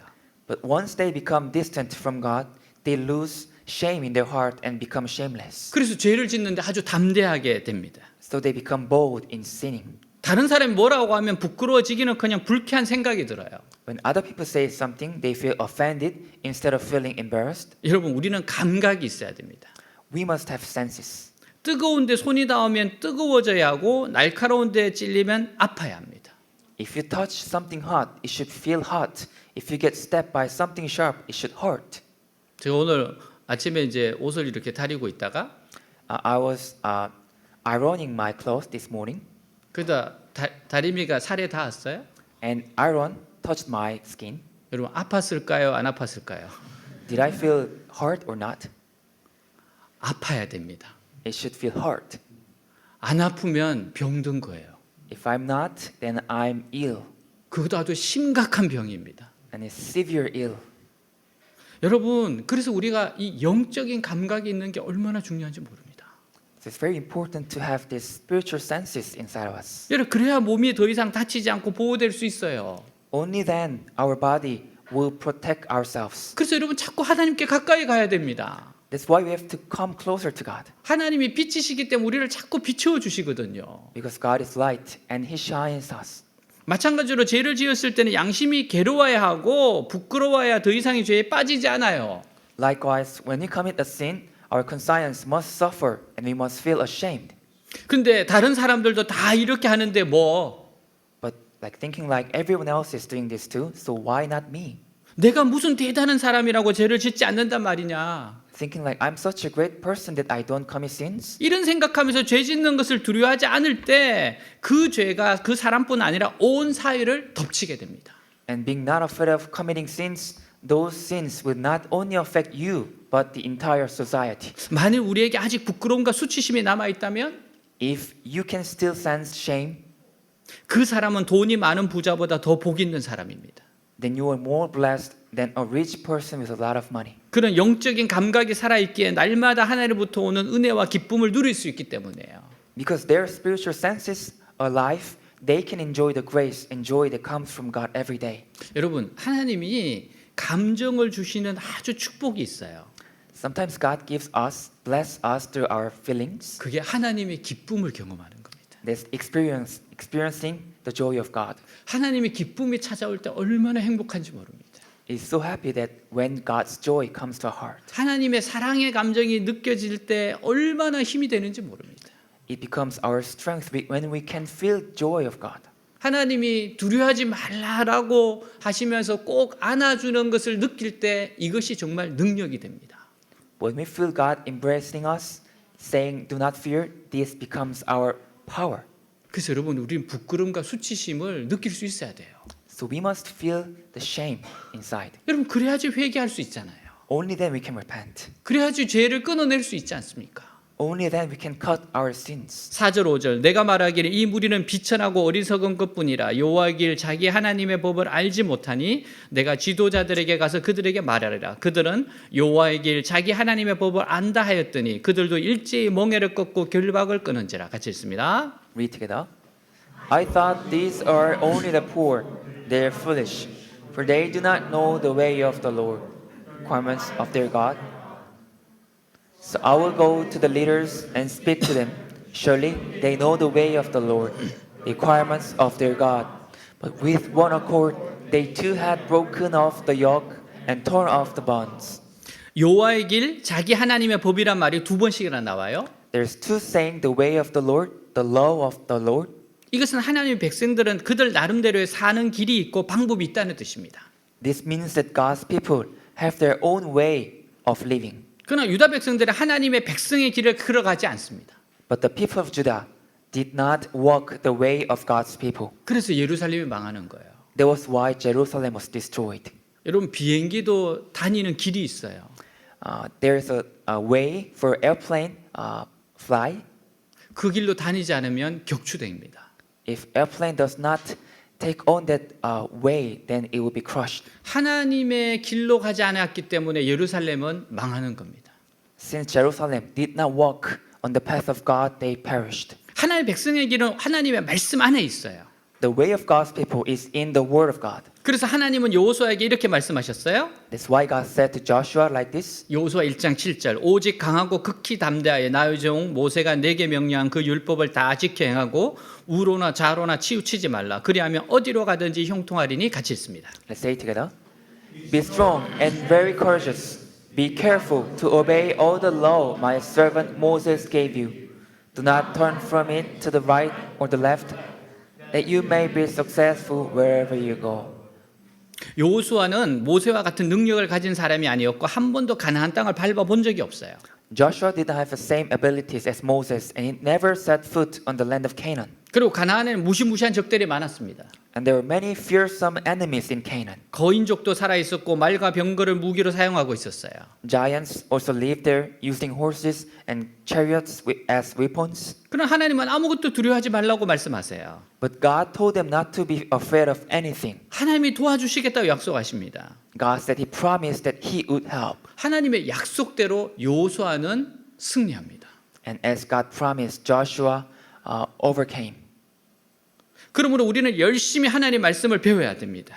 But once they become distant from God, they lose shame in their heart and become shameless. 그래서 죄를 짓는데 아주 담대하게 됩니다. So they become bold in sinning. 다른 사람이 뭐라고 하면 부끄러워지기는 그냥 불쾌한 생각이 들어요. When other people say something, they feel offended instead of feeling embarrassed. 여러분 우리는 감각이 있어야 됩니다. We must have senses. 뜨거운데 손이 닿으면 뜨거워져야 하고 날카로운데 찔리면 아파야 합니다. If you touch something hot, it should feel hot. If you get stabbed by something sharp, it should hurt. 제가 오늘 아침에 이제 옷을 이렇게 다리고 있다가 I was ironing my clothes this morning, 그러다 다리미가 살에 닿았어요. and iron touched my skin. 여러분 아팠을까요? 안 아팠을까요? Did I feel hurt or not? 아파야 됩니다. It should feel hurt. 안 아프면 병든 거예요. If I'm not, then I'm ill, 그것도 아주 심각한 병입니다. and it's severe ill. 여러분, 그래서 우리가 이 영적인 감각이 있는 게 얼마나 중요한지 모릅니다. So it's very important to have these spiritual senses inside of us. 여러분, 그래야 몸이 더 이상 다치지 않고 보호될 수 있어요. Only then our body will protect ourselves. 그래서 여러분 자꾸 하나님께 가까이 가야 됩니다. That's why we have to come closer to God. 하나님이 빛이시기 때문에 우리를 자꾸 비추어 주시거든요. Because God is light and He shines us. 마찬가지로 죄를 지었을 때는 양심이 괴로워야 하고 부끄러워야 더 이상의 죄에 빠지지 않아요. Likewise, when we commit a sin, our conscience must suffer and we must feel ashamed. 근데 다른 사람들도 다 이렇게 하는데 뭐 But like thinking like everyone else is doing this too, so why not me? 내가 무슨 대단한 사람이라고 죄를 짓지 않는단 말이냐. Thinking like I'm such a great person that I don't commit sins? 이런 생각하면서 죄 짓는 것을 두려워하지 않을 때 그 죄가 그 사람뿐 아니라 온 사회를 덮치게 됩니다. And being not afraid of committing sins, those sins will not only affect you, but the entire society. 만일 우리에게 아직 부끄러움과 수치심이 남아 있다면 If you can still sense shame, 그 사람은 돈이 많은 부자보다 더 복 있는 사람입니다. then you are more blessed than a rich person with a lot of money. 그런 영적인 감각이 살아있기에 날마다 하나님부터 오는 은혜와 기쁨을 누릴 수 있기 때문에요. Because their spiritual senses are alive, they can enjoy the grace and joy that comes from God every day. 여러분, 하나님이 감정을 주시는 아주 축복이 있어요. Sometimes God gives us, bless us through our feelings. 그게 하나님의 기쁨을 경험하는 겁니다. That's experiencing the joy of God. 하나님의 기쁨이 찾아올 때 얼마나 행복한지 모릅니다. Is so happy that when God's joy comes to our heart, 하나님의 사랑의 감정이 느껴질 때 얼마나 힘이 되는지 모릅니다. it becomes our strength when we can feel joy of God. 하나님이 두려워하지 말라라고 하시면서 꼭 안아주는 것을 느낄 때 이것이 정말 능력이 됩니다. When we feel God embracing us, saying "Do not fear," this becomes our power. 그래서 여러분, 우리는 부끄러움과 수치심을 느낄 수 있어야 돼요. So we must feel the shame inside. 여러분, 그래야지 회개할 수 있잖아요. Only then we can repent. 그래야지 죄를 끊어낼 수 있지 않습니까? Only then we can cut our sins. 4절 5절 내가 말하기를 이 무리는 비천하고 어리석은 것뿐이라 여호와의 길 자기 하나님의 법을 알지 못하니 내가 지도자들에게 가서 그들에게 말하리라. 그들은 여호와의 길 자기 하나님의 법을 안다 하였더니 그들도 일제히 멍에를 꺾고 결박을 끊은지라. 같이 읽습니다. Read together. I thought these are only the poor. They are foolish, for they do not know the way of the Lord, requirements of their God. So I will go to the leaders and speak to them. Surely they know the way of the Lord, the requirements of their God. But with one accord, they too had broken off the yoke and torn off the bonds. 여호와의 길 자기 하나님의 법이란 말이 두 번씩이나 나와요. There's two saying the way of the Lord, the law of the Lord. 이것은 하나님의 백성들은 그들 나름대로의 사는 길이 있고 방법이 있다는 뜻입니다. This means that God's people have their own way of living. 그러나 유다 백성들은 하나님의 백성의 길을 걸어가지 않습니다. But the people of Judah did not walk the way of God's people. 그래서 예루살렘이 망하는 거예요. That was why Jerusalem was destroyed. 여러분, 비행기도 다니는 길이 있어요. There's a way for airplane fly. 그 길로 다니지 않으면 격추됩니다. If airplane does not take on that way, then it will be crushed. 하나님의 길로 가지 않았기 때문에 예루살렘은 망하는 겁니다. Since Jerusalem did not walk on the path of God, they perished. 하나님의 백성의 길은 하나님의 말씀 안에 있어요. The way of God's people is in the word of God. 그래서 하나님은 여호수아에게 이렇게 말씀하셨어요. That's why God said to Joshua like this. 여호수아 1장 7절 오직 강하고 극히 담대하여 나의 종 모세가 내게 명령한 그 율법을 다 지켜 행하고 우로나 좌로나 치우치지 말라. 그리하면 어디로 가든지 형통하리니. 같이 읽습니다. Let's say it together. Be strong and very courageous. Be careful to obey all the law my servant Moses gave you. Do not turn from it to the right or the left, that you may be successful wherever you go. 여호수아는 모세와 같은 능력을 가진 사람이 아니었고 한 번도 가나안 땅을 밟아본 적이 없어요. Joshua did not have the same abilities as Moses, and he never set foot on the land of Canaan. 그리고 가나안에는 무시무시한 적들이 많았습니다. And there were many fearsome enemies in Canaan. 거인족도 살아 있었고 말과 병거를 무기로 사용하고 있었어요. Giants also lived there, using horses and chariots as weapons. 그러나 하나님은 아무것도 두려워하지 말라고 말씀하세요. But God told them not to be afraid of anything. 하나님이 도와주시겠다고 약속하십니다. God said He promised that He would help. 하나님의 약속대로 여호수아는 승리합니다. And as God promised, Joshua overcame. 그러므로 우리는 열심히 하나님의 말씀을 배워야 됩니다.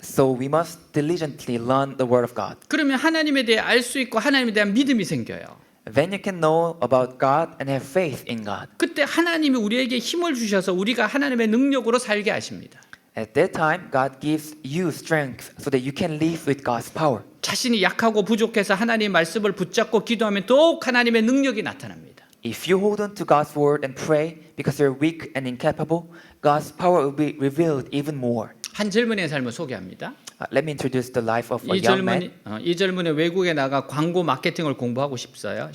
So we must diligently learn the Word of God. 그러면 하나님에 대해 알 수 있고 하나님에 대한 믿음이 생겨요. Then you can know about God and have faith in God. 그때 하나님이 우리에게 힘을 주셔서 우리가 하나님의 능력으로 살게 하십니다. At that time, God gives you strength so that you can live with God's power. 자신이 약하고 부족해서 하나님의 말씀을 붙잡고 기도하면 더욱 하나님의 능력이 나타납니다. If you hold on to God's word and pray because you're weak and incapable, God's power will be revealed even more. 한 젊은이의 삶을 소개합니다. Let me introduce the life of a 이 young man. 젊은이 외국에 나가 광고 마케팅을 공부하고 싶어요.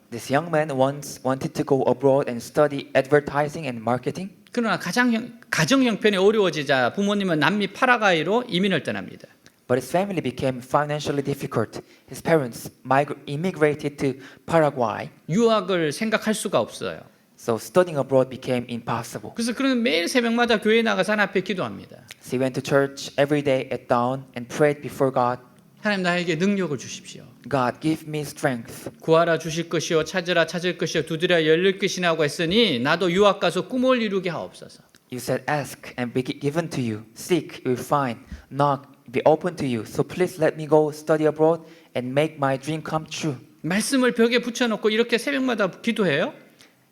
This young man once wanted to go abroad and study advertising and marketing. 그러나 가정 형편이 어려워지자 부모님은 남미 파라과이로 이민을 떠납니다. But his family became financially difficult. His parents immigrated to Paraguay, 유학을 생각할 수가 없어요. so studying abroad became impossible. 그래서 그는 매일 새벽마다 교회에 나가서 하나님 앞에 기도합니다. So he went to church every day at dawn and prayed before God. 하나님 나에게 능력을 주십시오. God, give me strength. 구하라 주실 것이요 찾으라 찾을 것이요 두드려 열릴 것이라고 했으니 나도 유학 가서 꿈을 이루게 하옵소서. You said, ask and be given to you. Seek, you will find. Knock, be open to you. So please let me go study abroad and make my dream come true. 말씀을 벽에 붙여놓고 이렇게 새벽마다 기도해요.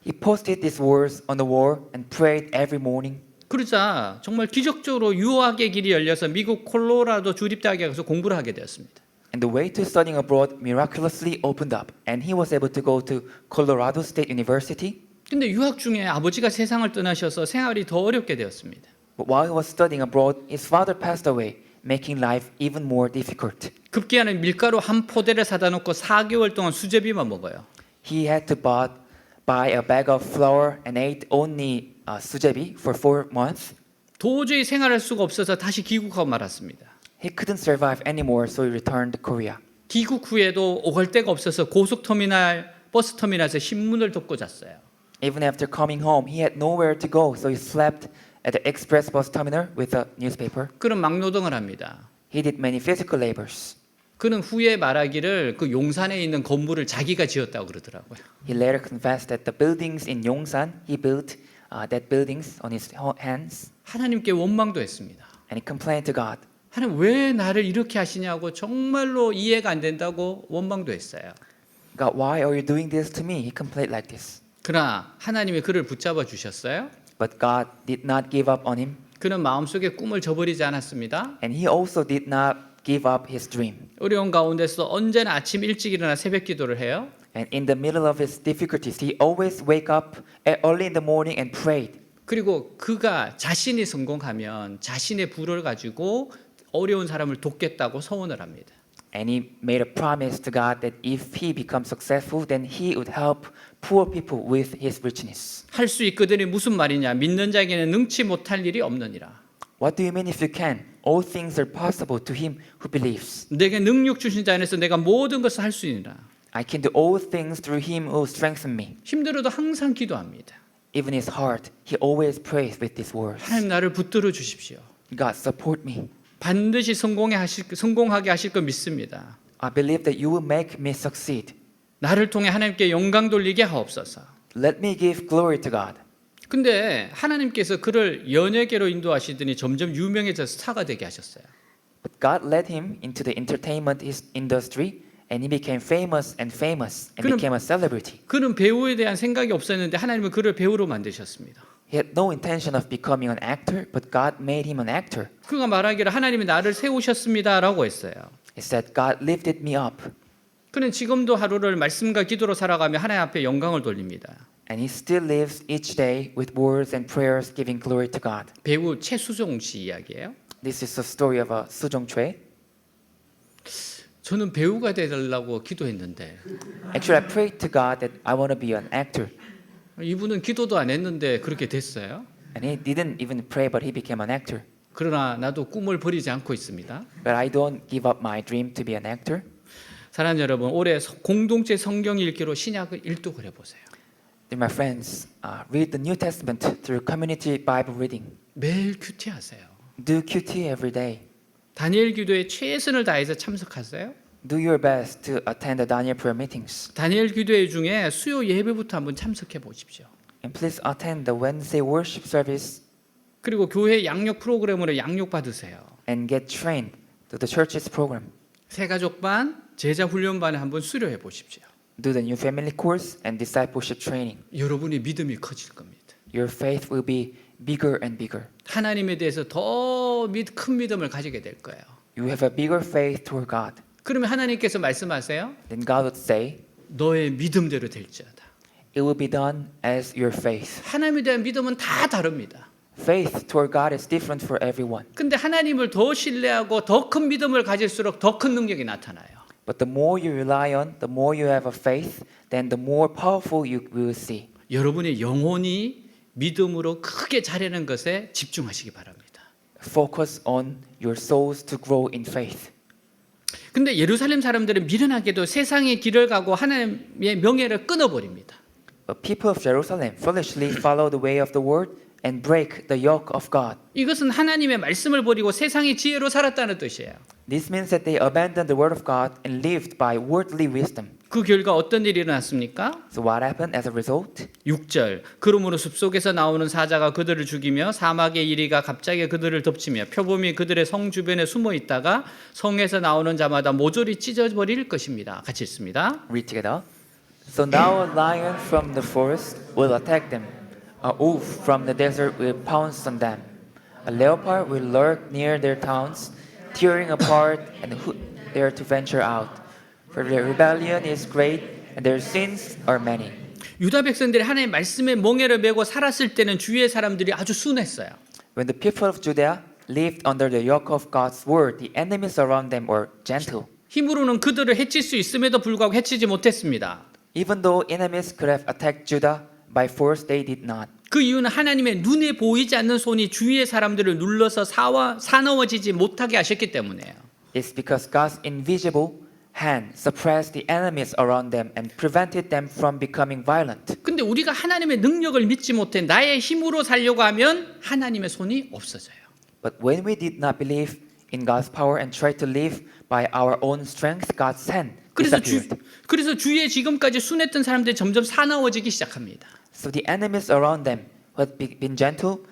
He posted these words on the wall and prayed every morning. 그러자 정말 기적적으로 유학의 길이 열려서 미국 콜로라도 주립대학에 가서 공부를 하게 되었습니다. And the way to studying abroad miraculously opened up, and he was able to go to Colorado State University. 근데 유학 중에 아버지가 세상을 떠나셔서 생활이 더 어렵게 되었습니다. But while he was studying abroad, his father passed away, making life even more difficult. 급기야는 밀가루 한 포대를 사다 놓고 4개월 동안 수제비만 먹어요. He had to buy a bag of flour and ate only sujebi for 4 months. 도저히 생활할 수가 없어서 다시 귀국하고 말았습니다. He couldn't survive anymore, so he returned to Korea. 귀국 후에도 오갈 데가 없어서 고속터미널, 버스터미널에서 신문을 덮고 잤어요. Even after coming home, he had nowhere to go, so he slept at the express bus terminal with a newspaper. 그는 막노동을 합니다. He did many physical labors. 그는 후에 말하기를 그 용산에 있는 건물을 자기가 지었다고 그러더라고요. He later confessed that the buildings in Yongsan, he built that buildings on his hands, 하나님께 원망도 했습니다. and he complained to God. 하나님 왜 나를 이렇게 하시냐고 정말로 이해가 안 된다고 원망도 했어요. God, why are you doing this to me? He complained like this. 그러나 하나님이 그를 붙잡아 주셨어요. But God did not give up on him, 그는 마음속에 꿈을 저버리지 않았습니다. and he also did not give up his dream. 어려운 가운데서 언제나 아침 일찍 일어나 새벽 기도를 해요. And in the middle of his difficulties, he always wake up early in the morning and prayed. 그리고 그가 자신이 성공하면 자신의 부를 가지고 어려운 사람을 돕겠다고 서원을 합니다. And he made a promise to God that if he becomes successful, then he would help poor people with his richness. 할 수 있거든이 무슨 말이냐? 믿는 자에게는 능치 못할 일이 없느니라. What do you mean if you can? All things are possible to him who believes. 내게 능력 주신 자 안에서 내가 모든 것을 할 수 있느라. I can do all things through him who strengthens me. 힘들어도 항상 기도합니다. Even his heart, he always prays with these words. 하나님 나를 붙들어 주십시오. God, support me. 반드시 성공하게 하실 거 믿습니다. I believe that you will make me succeed. 나를 통해 하나님께 영광 돌리게 하옵소서. Let me give glory to God. 근데 하나님께서 그를 연예계로 인도하시더니 점점 유명해져서 스타가 되게 하셨어요. But God led him into the entertainment industry, and he became famous and 그럼- became a celebrity. 그는 배우에 대한 생각이 없었는데 하나님은 그를 배우로 만드셨습니다. He had no intention of becoming an actor, but God made him an actor. 그가 말하기를 하나님이 나를 세우셨습니다라고 했어요. He said, God lifted me up. 그는 지금도 하루를 말씀과 기도로 살아가며 하나님 앞에 영광을 돌립니다. And he still lives each day with words and prayers giving glory to God. 배우 최수종 씨 이야기예요. This is the story of Sujong Choi. 저는 배우가 되려고 기도했는데 Actually, I prayed to God that I want to be an actor. 이분은 기도도 안 했는데 그렇게 됐어요. And he didn't even pray, but he became an actor. 그러나 나도 꿈을 버리지 않고 있습니다. But I don't give up my dream to be an actor. 사랑하는 여러분, 올해 공동체 성경 읽기로 신약을 일독을 해보세요. Dear my friends, read the New Testament through community Bible reading. 매일 큐티하세요. Do QT every day. 다니엘 기도에 최선을 다해서 참석하세요. Do your best to attend the Daniel prayer meetings. 다니엘 기도회 중에 수요 예배부터 한번 참석해 보십시오. And please attend the Wednesday worship service 그리고 교회 양육 프로그램으로 양육 받으세요. and get trained to the church's program. 새가족반, 제자 훈련반에 한번 수료해 보십시오. Do the new family course and discipleship training. 여러분의 믿음이 커질 겁니다. Your faith will be bigger and bigger. 하나님에 대해서 더 큰 믿음을 가지게 될 거예요. You have a bigger faith toward God. 그러면 하나님께서 말씀하세요. Then God would say, 너의 믿음대로 될지어다. it will be done as your faith. 하나님에 대한 믿음은 다 다릅니다. Faith toward God is different for everyone. 근데 하나님을 더 신뢰하고 더 큰 믿음을 가질수록 더 큰 능력이 나타나요. But the more you rely on, the more you have a faith, then the more powerful you will see. 여러분의 영혼이 믿음으로 크게 자라는 것에 집중하시기 바랍니다. Focus on your souls to grow in faith. 근데 예루살렘 사람들은 미련하게도 세상의 길을 가고 하나님의 명예를 끊어버립니다. But people of Jerusalem foolishly follow the way of the world and break the yoke of God. 이것은 하나님의 말씀을 버리고 세상의 지혜로 살았다는 뜻이에요. This means that they abandoned the word of God and lived by worldly wisdom. 그 결과 어떤 일이 일어났습니까? So what happened as a result? 6절 그러므로 숲속에서 나오는 사자가 그들을 죽이며 사막의 이리가 갑자기 그들을 덮치며 표범이 그들의 성 주변에 숨어 있다가 성에서 나오는 자마다 모조리 찢어버릴 것입니다. 같이 읽습니다. Read together. So now a lion from the forest will attack them. A wolf from the desert will pounce on them. A leopard will lurk near their towns, tearing apart and there to venture out. For their rebellion is great and their sins are many. 유다 백성들이 하나님의 말씀에 멍에를 메고 살았을 때는 주위의 사람들이 아주 순했어요. When the people of Judea lived under the yoke of God's word, the enemies around them were gentle. 힘으로는 그들을 해칠 수 있음에도 불구하고 해치지 못했습니다. Even though enemies could have attacked Judah by force, they did not. 그 이유는 하나님의 눈에 보이지 않는 손이 주위의 사람들을 눌러서 사나워지지 못하게 하셨기 때문이에요. It's because God's invisible hand suppressed the enemies around them and prevented them from becoming violent. 근데 우리가 하나님의 능력을 믿지 못해 나의 힘으로 살려고 하면 하나님의 손이 없어져요. But when we did not believe in God's power and tried to live by our own strength, God's hand disappeared. 그래서 주위에 지금까지 순했던 사람들이 점점 사나워지기 시작합니다. So the enemies around them who had been gentle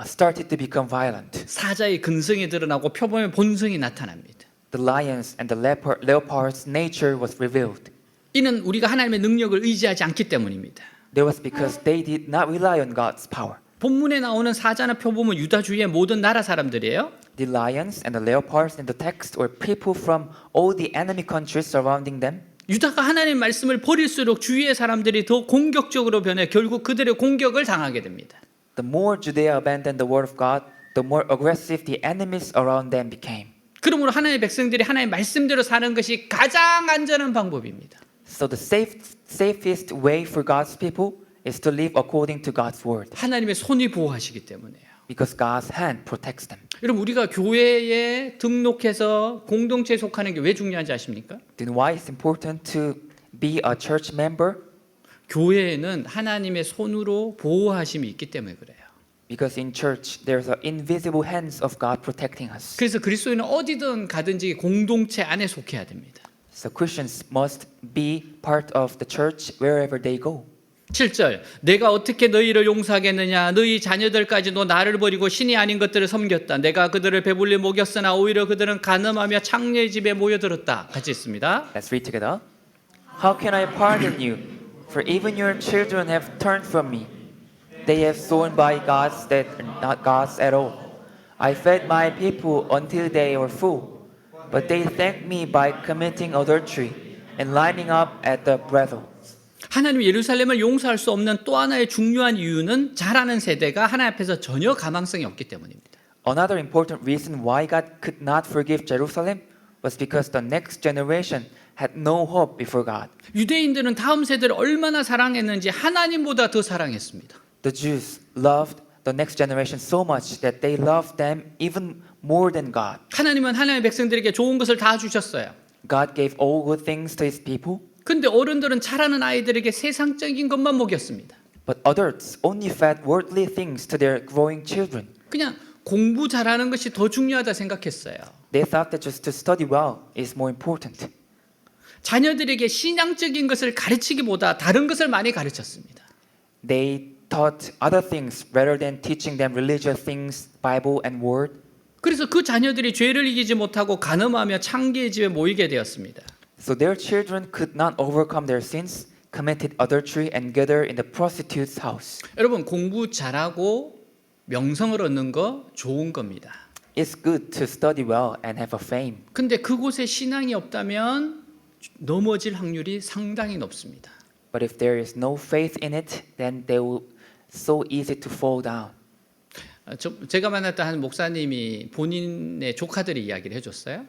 started to become violent. 사자의 근성이 드러나고 표범의 본성이 나타납니다. The lions and the leopard's nature was revealed. 이는 우리가 하나님의 능력을 의지하지 않기 때문입니다. That was because they did not rely on God's power. 본문에 나오는 사자나 표범은 유다 주위의 모든 나라 사람들이에요. The lions and the leopards in the text were people from all the enemy countries surrounding them. 유다가 하나님의 말씀을 버릴수록 주위의 사람들이 더 공격적으로 변해 결국 그들의 공격을 당하게 됩니다. The more Judea abandoned the word of God, the more aggressive the enemies around them became. 그러므로 하나님의 백성들이 하나님의 말씀대로 사는 것이 가장 안전한 방법입니다. So the safest way for God's people is to live according to God's word. 하나님의 손이 보호하시기 때문이에요. Because God's hand protects them. 여러분 우리가 교회에 등록해서 공동체에 속하는 게 왜 중요한지 아십니까? Then why it's important to be a church member? 교회에는 하나님의 손으로 보호하심이 있기 때문에 그래요. Because in church there's the invisible hands of God protecting us. 그래서 그리스도인은 어디든 가든지 공동체 안에 속해야 됩니다. So Christians must be part of the church wherever they go. 7절 내가 어떻게 너희를 용서하겠느냐 너희 자녀들까지도 나를 버리고 신이 아닌 것들을 섬겼다 내가 그들을 배불리 먹였으나 오히려 그들은 간음하며 창녀의 집에 모여들었다 같이 있습니다. Let's read together. How can I pardon you? For even your children have turned from me. They have sworn by gods that are not gods at all. I fed my people until they were full, but they thanked me by committing adultery and lining up at the brothel. 하나님이 예루살렘을 용서할 수 없는 또 하나의 중요한 이유는 자라는 세대가 하나님 앞에서 전혀 가망성이 없기 때문입니다. Another important reason why God could not forgive Jerusalem was because the next generation had no hope before God. 유대인들은 다음 세대를 얼마나 사랑했는지 하나님보다 더 사랑했습니다. The Jews loved the next generation so much that they loved them even more than God. 하나님은 하나님의 백성들에게 좋은 것을 다 주셨어요. God gave all good things to His people, 근데 어른들은 자라는 아이들에게 세상적인 것만 먹였습니다. but others only fed worldly things to their growing children. 그냥 공부 잘하는 것이 더 중요하다 생각했어요. They thought that just to study well is more important. 자녀들에게 신앙적인 것을 가르치기보다 다른 것을 많이 가르쳤습니다. They taught other things rather than teaching them religious things, Bible and Word. 그래서 그 자녀들이 죄를 이기지 못하고 간음하며 창기의 집에 모이게 되었습니다. So their children could not overcome their sins, committed adultery, and gathered in the prostitute's house. 여러분 공부 잘하고 명성을 얻는 거 좋은 겁니다. It's good to study well and have a fame. 근데 그곳에 신앙이 없다면 넘어질 확률이 상당히 높습니다. But if there is no faith in it, then they will so easy to fall down. 제가 만났던 한 목사님이 본인의 조카들이 이야기를 해줬어요.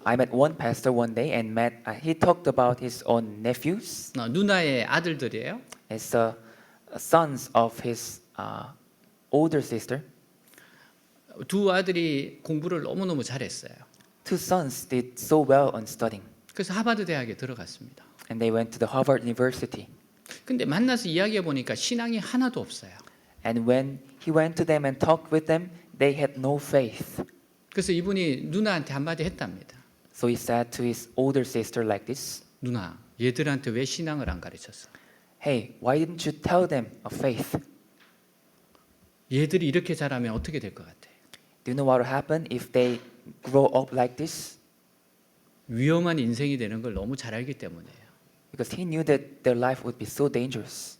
I met one pastor one day and he talked about his own nephews 누나의 아들들이에요. as sons of his older sister. 두 아들이 공부를 너무너무 잘했어요. Two sons did so well on studying, 그래서 하버드 대학에 들어갔습니다. and they went to the Harvard University. 근데 만나서 이야기해 보니까 신앙이 하나도 없어요. And when he went to them and talked with them, they had no faith. 그래서 이분이 누나한테 한마디 했답니다. So he said to his older sister like this, 누나, 얘들한테 왜 신앙을 안 가르쳤어? "Hey, why didn't you tell them of faith? 얘들이 이렇게 자라면 어떻게 될 것 같아? Do you know what will happen if they grow up like this?" 위험한 인생이 되는 걸 너무 잘 알기 때문에요. Because he knew that their life would be so dangerous.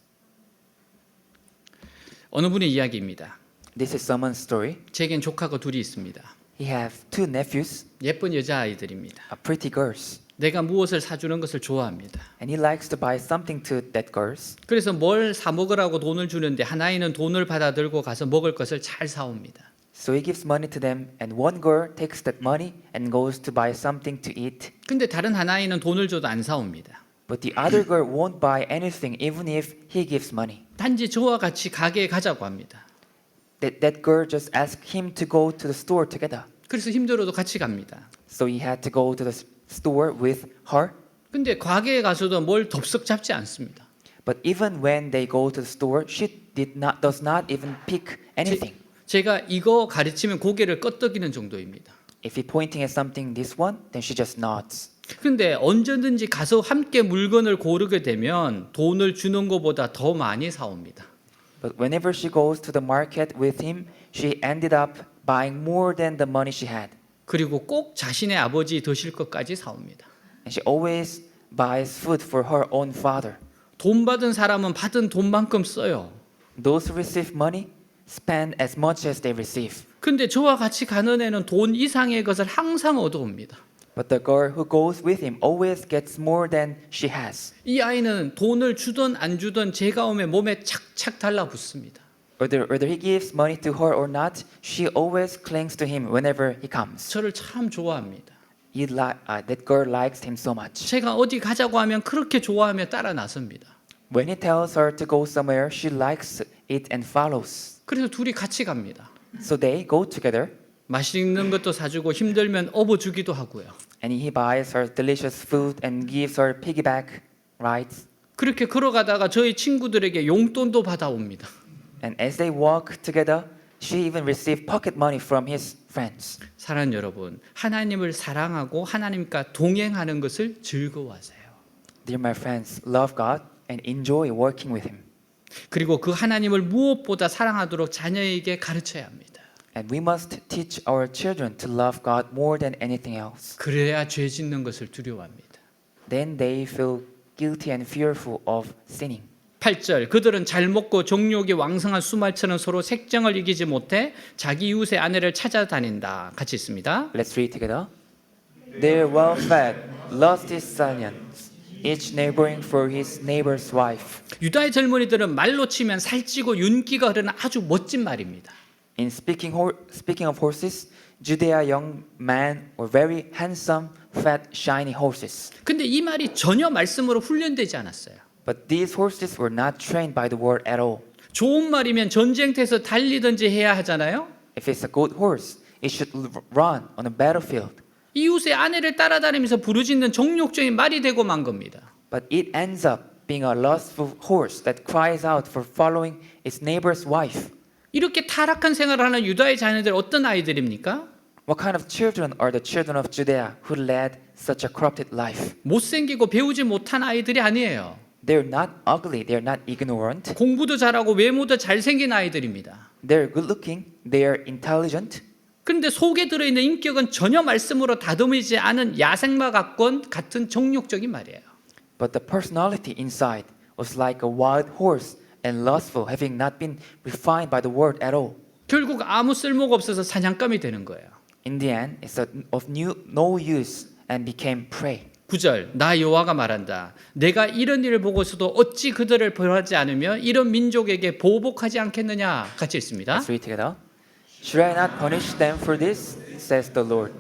어느 분의 이야기입니다. This is someone's story. 제겐 조카가 둘이 있습니다. He have two nephews, 예쁜 여자아이들입니다. pretty girls, 내가 무엇을 사주는 것을 좋아합니다. and he likes to buy something to that girls. 그래서 뭘 사 먹으라고 돈을 주는데 하나이는 돈을 받아 들고 가서 먹을 것을 잘 사옵니다. So he gives money to them, and one girl takes that money and goes to buy something to eat. 근데 다른 하나이는 돈을 줘도 안 사옵니다. But the other girl won't buy anything even if he gives money. 단지 저와 같이 가게에 가자고 합니다. That girl just asked him to go to the store together. 그래서 힘들어도 같이 갑니다. So he had to go to the store with her. 근데 가게에 가서도 뭘 덥석 잡지 않습니다. But even when they go to the store, she does not even pick anything. 제가 이거 가르치면 고개를 끄덕이는 정도입니다. If he pointing at something, this one, then she just nods. 근데 언제든지 가서 함께 물건을 고르게 되면 돈을 주는 것보다 더 많이 사옵니다. But whenever she goes to the market with him, she ended up buying more than the money she had. 그리고 꼭 자신의 아버지 드실 것까지 사옵니다. And she always buys food for her own father. 돈 받은 사람은 받은 돈만큼 써요. Those who receive money spend as much as they receive. 근데 저와 같이 가는 애는 돈 이상의 것을 항상 얻어옵니다. But the girl who goes with him always gets more than she has. 이 아이는 돈을 주든 안 주든 제가 오면 몸에 착착 달라붙습니다. Whether he gives money to her or not, she always clings to him whenever he comes. 저를 참 좋아합니다. That girl likes him so much. 제가 어디 가자고 하면 그렇게 좋아하며 따라 나섭니다. When he tells her to go somewhere, she likes it and follows. 그래서 둘이 같이 갑니다. So they go together, 맛있는 것도 사주고 힘들면 업어주기도 하고요. and he buys her delicious food and gives her piggyback rides. 그렇게 걸어가다가 저희 친구들에게 용돈도 받아옵니다. And as they walk together, she even received pocket money from his friends. 사랑하는 여러분, 하나님을 사랑하고 하나님과 동행하는 것을 즐거워하세요. Dear my friends, love God and enjoy working with him. 그리고 그 하나님을 무엇보다 사랑하도록 자녀에게 가르쳐야 합니다. And we must teach our children to love God more than anything else. 그래야 죄 짓는 것을 두려워합니다. Then they feel guilty and fearful of sinning. 8절 그들은 잘 먹고 정욕이 왕성한 수말처럼 서로 색정을 이기지 못해 자기 이웃의 아내를 찾아다닌다. 같이 있습니다. Let's read together. They are well fed, lusty stallions, each neighboring for his neighbor's wife. 유다의 젊은이들은 말로 치면 살찌고 윤기가 흐르는 아주 멋진 말입니다. In speaking of horses, Judea young men were very handsome, fat, shiny horses. 근데 이 말이 전혀 말씀으로 훈련되지 않았어요. But these horses were not trained by the word at all. 좋은 말이면 전쟁터에서 달리든지 해야 하잖아요. If it's a good horse, it should run on a battlefield. 이웃의 아내를 따라다니면서 부르짖는 정욕적인 말이 되고 만 겁니다. But it ends up being a lustful horse that cries out for following its neighbor's wife. 이렇게 타락한 생활을 하는 유다의 자녀들 어떤 아이들입니까? What kind of children are the children of Judea who led such a corrupted life? 못생기고 배우지 못한 아이들이 아니에요. They're not ugly, they're not ignorant, 공부도 잘하고 외모도 잘생긴 아이들입니다. they're good looking, they're intelligent. 그런데 속에 들어있는 인격은 전혀 말씀으로 다듬이지 않은 야생마 같은 정욕적인 말이에요. But the personality inside was like a wild horse and lustful, having not been refined by the word at all. 결국 아무 쓸모가 없어서 사냥감이 되는 거예요. In the end, it's of no use and became prey. 9절 나 여호와가 말한다. 내가 이런 일을 보고서도 어찌 그들을 벌하지 않으며 이런 민족에게 보복하지 않겠느냐 같이 읽습니다. Let's read together. Should I not punish them for this? Says the Lord.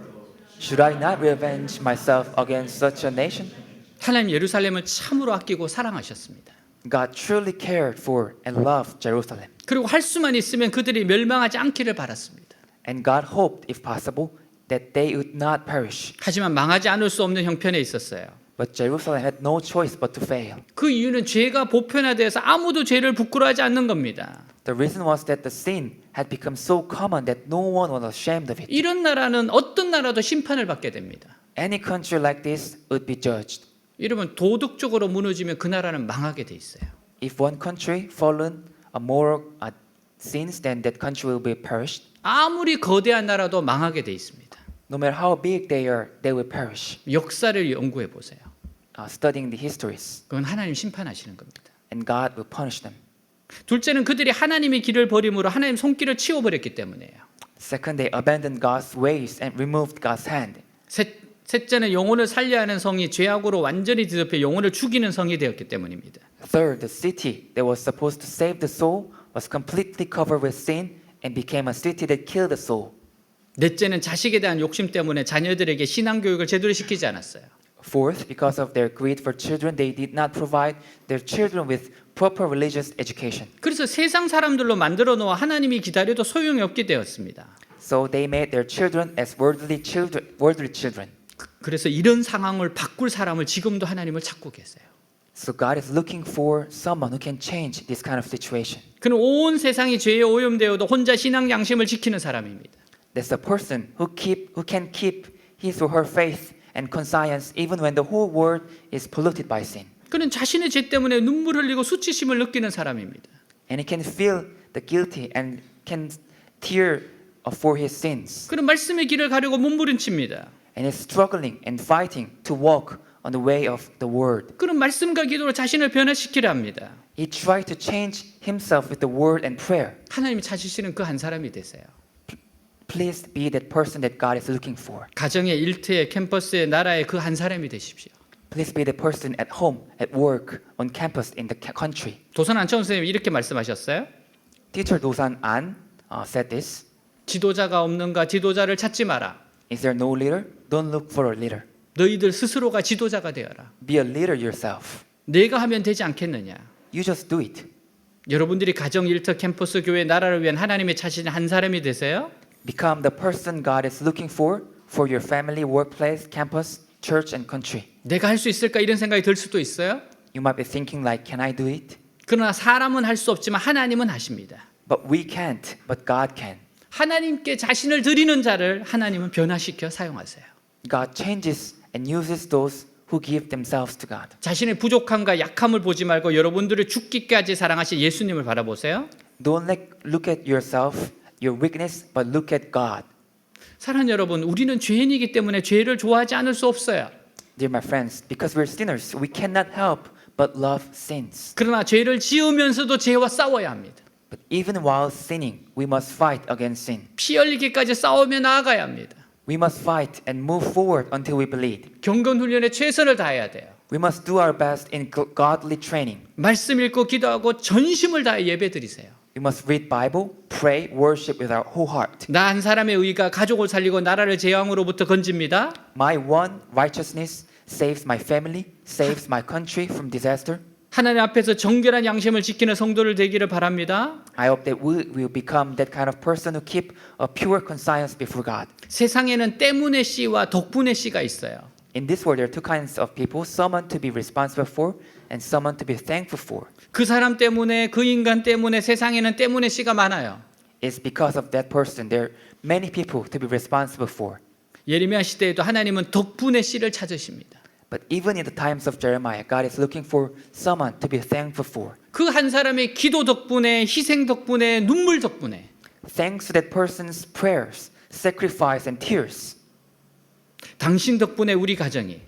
Should I not revenge myself against such a nation? 하나님 예루살렘을 참으로 아끼고 사랑하셨습니다. God truly cared for and loved Jerusalem. 그리고 할 수만 있으면 그들이 멸망하지 않기를 바랐습니다. And God hoped, if possible, that they would not perish. 하지만 망하지 않을 수 없는 형편에 있었어요. But Jerusalem had no choice but to fail. 그 이유는 죄가 보편화되어서 아무도 죄를 부끄러워하지 않는 겁니다. The reason was that the sin had become so common that no one was ashamed of it. 이런 나라는 어떤 나라도 심판을 받게 됩니다. Any country like this would be judged. 여러분 도덕적으로 무너지면 그 나라는 망하게 돼 있어요. If one country fallen a moral sins, then that country will be perished. 아무리 거대한 나라도 망하게 돼 있습니다. No matter how big they are, they will perish. 역사를 연구해 보세요. Studying the histories, 그건 하나님 심판하시는 겁니다. and God will punish them. 둘째는 그들이 하나님의 길을 버림으로 하나님 손길을 치워버렸기 때문이에요. Second, they abandoned God's ways and removed God's hand. 셋째는 영혼을 살려야 하는 성이 죄악으로 완전히 뒤덮여 영혼을 죽이는 성이 되었기 때문입니다. Third, the city that was supposed to save the soul was completely covered with sin and became a city that killed the soul. 넷째는 자식에 대한 욕심 때문에 자녀들에게 신앙 교육을 제대로 시키지 않았어요. Fourth, because of their greed for children, they did not provide their children with proper religious education. 그래서 세상 사람들로 만들어 놓아 하나님이 기다려도 소용이 없게 되었습니다. So they made their children as worldly children. 그래서 이런 상황을 바꿀 사람을 지금도 하나님을 찾고 계세요. So God is looking for someone who can change this kind of situation. 그는 온 세상이 죄에 오염되어도 혼자 신앙 양심을 지키는 사람입니다. That's a person who can keep his or her faith and conscience even when the whole world is polluted by sin. 그는 자신의 죄 때문에 눈물 흘리고 수치심을 느끼는 사람입니다. And he can feel the guilty and can tear for his sins. 그는 말씀의 길을 가려고 몸부림칩니다. And is struggling and fighting to walk on the way of the word. 그는 말씀과 기도로 자신을 변화시키려 합니다. He tried to change himself with the word and prayer. 하나님이 찾으시는 그 한 사람이 되세요. Please be that person that God is looking for. 가정의 일터에 캠퍼스에 나라에 그 한 사람이 되십시오. Please be the person at home, at work, on campus, in the country. 도선 안천 선생님이 이렇게 말씀하셨어요. Teacher Dosan An said this. 지도자가 없는가 지도자를 찾지 마라. Is there no leader? Don't look for a leader. 너희들 스스로가 지도자가 되어라. Be a leader yourself. 내가 하면 되지 않겠느냐. You just do it. 여러분들이 가정, 일터, 캠퍼스, 교회, 나라를 위한 하나님의 찾으신 한 사람이 되세요. Become the person God is looking for your family, workplace, campus, church, and country. 내가 할 수 있을까 이런 생각이 들 수도 있어요. You might be thinking like, can I do it? 그러나 사람은 할 수 없지만 하나님은 하십니다. But we can't, but God can. 하나님께 자신을 드리는 자를 하나님은 변화시켜 사용하세요. God changes and uses those who give themselves to God. 자신의 부족함과 약함을 보지 말고 여러분들을 죽기까지 사랑하신 예수님을 바라보세요. Don't look at yourself, your weakness, but look at God. 사랑하는 여러분, 우리는 죄인이기 때문에 죄를 좋아하지 않을 수 없어요. Dear my friends, because we're sinners, we cannot help but love sins. 그러나 죄를 지으면서도 죄와 싸워야 합니다. But even while sinning, we must fight against sin. 피 흘리기까지 싸우며 나아가야 합니다. We must fight and move forward until we bleed. 경건 훈련에 최선을 다해야 돼요. We must do our best in godly training. 말씀 읽고 기도하고 전심을 다해 예배드리세요. We must read Bible, pray, worship with our whole heart. 나 한 사람의 의가 가족을 살리고 나라를 재앙으로부터 건집니다. My one righteousness saves my family, saves my country from disaster. 하나님 앞에서 정결한 양심을 지키는 성도를 되기를 바랍니다. I hope that we will become that kind of person who keep a pure conscience before God. 세상에는 때문의 씨와 덕분의 씨가 있어요. In this world, there are two kinds of people: someone to be responsible for, and someone to be thankful for. 그 사람 때문에 그 인간 때문에 세상에는 때문의 씨가 많아요. It's because of that person there are many people to be responsible for. 예레미야 시대에도 하나님은 덕분의 씨를 찾으십니다. But even in the times of Jeremiah, God is looking for someone to be thankful for. 그 한 사람의 기도 덕분에 희생 덕분에 눈물 덕분에 Thanks to that person's prayers, sacrifice, and tears. 당신 덕분에 우리 가정이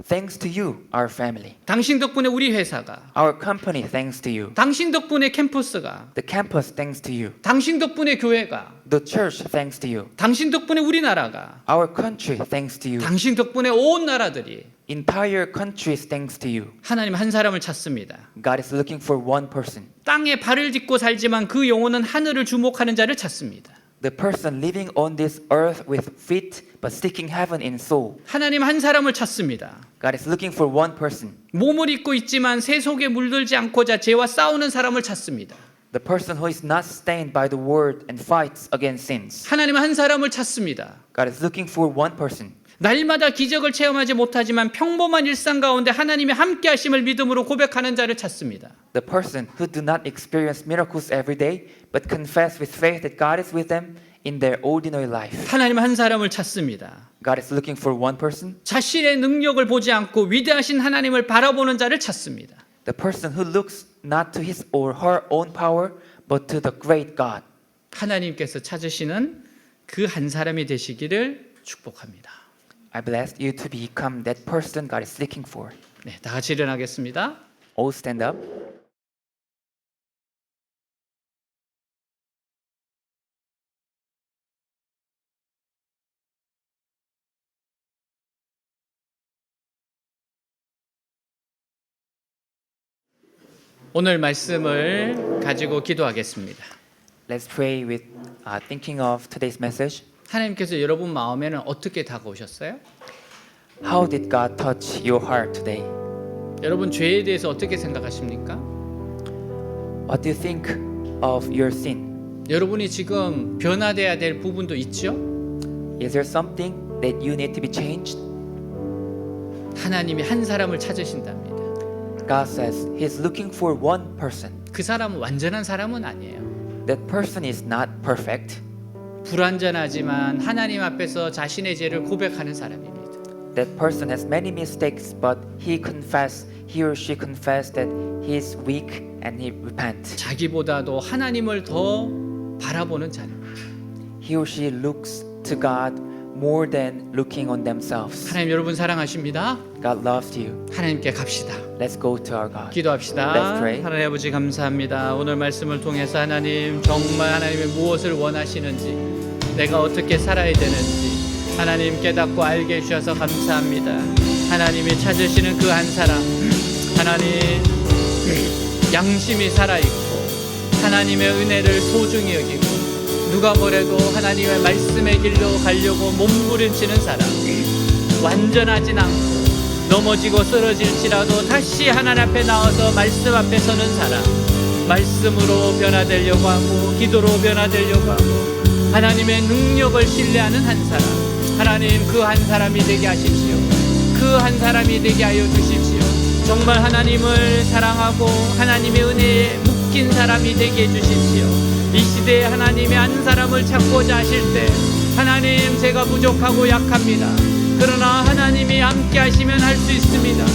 Thanks to you, our family. 당신 덕분에 우리 회사가 Our company, thanks to you. 당신 덕분에 캠퍼스가 The campus, thanks to you. 당신 덕분에 교회가 The church, thanks to you. 당신 덕분에 우리나라가 Our country, thanks to you. 당신 덕분에 온 나라들이 Entire countries, thanks to you. 하나님 한 사람을 찾습니다. God is looking for one person. 땅에 발을 딛고 살지만 그 영혼은 하늘을 주목하는 자를 찾습니다. The person living on this earth with feet but seeking heaven in soul. 하나님 한 사람을 찾습니다. God is looking for one person. 몸을 입고 있지만 새 속에 물들지 않고자 죄와 싸우는 사람을 찾습니다. The person who is not stained by the word and fights against sins. 하나님 한 사람을 찾습니다. God is looking for one person. 날마다 기적을 체험하지 못하지만 평범한 일상 가운데 하나님의 함께 하심을 믿음으로 고백하는 자를 찾습니다. The person who do not experience miracles every day but confess with faith that God is with them in their ordinary life. 하나님 한 사람을 찾습니다. God is looking for one person. 자신의 능력을 보지 않고 위대하신 하나님을 바라보는 자를 찾습니다. The person who looks not to his or her own power but to the great God. 하나님께서 찾으시는 그 한 사람이 되시기를 축복합니다. I bless you to become that person God is seeking for. 네, 다 같이 일어나겠습니다. All stand up. 오늘 말씀을 가지고 기도하겠습니다. Let's pray with thinking of today's message. 하나님께서 여러분 마음에는 어떻게 다가오셨어요? How did God touch your heart today? 여러분 죄에 대해서 어떻게 생각하십니까? What do you think of your sin? 여러분이 지금 변화돼야 될 부분도 있죠? Is there something that you need to be changed? 하나님이 한 사람을 찾으신답니다. God says He's looking for one person. 그 사람은 완전한 사람은 아니에요. That person is not perfect. 불완전하지만 하나님 앞에서 자신의 죄를 고백하는 사람입니다. That person has many mistakes, but he or she confess that he is weak and he repent. 자기보다도 하나님을 더 바라보는 자입니다. He or she looks to God more than looking on themselves. 하나님 여러분 사랑하십니다. God loves you. 하나님께 갑시다. Let's go to our God. 기도합시다. Let's pray. 하나님 아버지 감사합니다. 오늘 말씀을 통해서 하나님 정말 하나님의 무엇을 원하시는지 내가 어떻게 살아야 되는지 하나님 깨닫고 알게 해주셔서 감사합니다. 하나님이 찾으시는 그 한 사람 하나님 양심이 살아있고 하나님의 은혜를 소중히 여기고 누가 뭐래도 하나님의 말씀의 길로 가려고 몸부림치는 사람 완전하진 않고 넘어지고 쓰러질지라도 다시 하나님 앞에 나와서 말씀 앞에 서는 사람 말씀으로 변화되려고 하고 기도로 변화되려고 하고 하나님의 능력을 신뢰하는 한 사람 하나님 그 한 사람이 되게 하십시오. 그 한 사람이 되게 하여 주십시오. 정말 하나님을 사랑하고 하나님의 은혜에 묶인 사람이 되게 해주십시오. 이 시대에 하나님의 한 사람을 찾고자 하실 때 하나님 제가 부족하고 약합니다. 그러나 하나님이 함께 하시면 할 수 있습니다.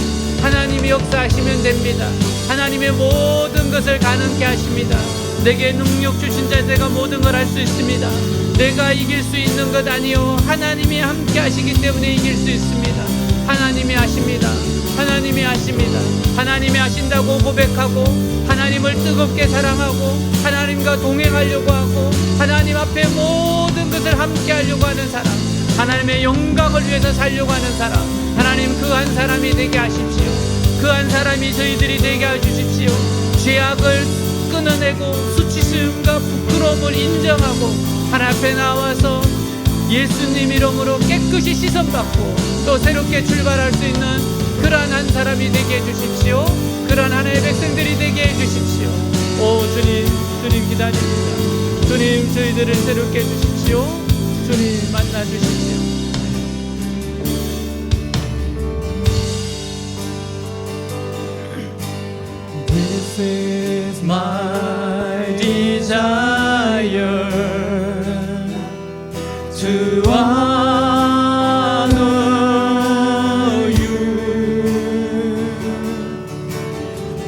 하나님이 역사하시면 됩니다. 하나님의 모든 것을 가능케 하십니다. 내게 능력 주신 자 내가 모든 걸 할 수 있습니다. 내가 이길 수 있는 것 아니요 하나님이 함께 하시기 때문에 이길 수 있습니다. 하나님이 하십니다. 하나님이 하십니다. 하나님이 하신다고 고백하고 하나님을 뜨겁게 사랑하고 하나님과 동행하려고 하고 하나님 앞에 모든 것을 함께 하려고 하는 사람 하나님의 영광을 위해서 살려고 하는 사람 하나님 그 한 사람이 되게 하십시오. 그 한 사람이 저희들이 되게 해주십시오. 죄악을 끊어내고 수치스러움과 부끄러움을 인정하고 하나님 앞에 나와서 예수님 이름으로 깨끗이 씻음받고 또 새롭게 출발할 수 있는 그러한 한 사람이 되게 해주십시오. 그러한 하나님의 백성들이 되게 해주십시오. 오 주님, 주님 기다립니다. 주님 저희들을 새롭게 해주십시오. 주님 만나주십시오. This is my desire to honor you,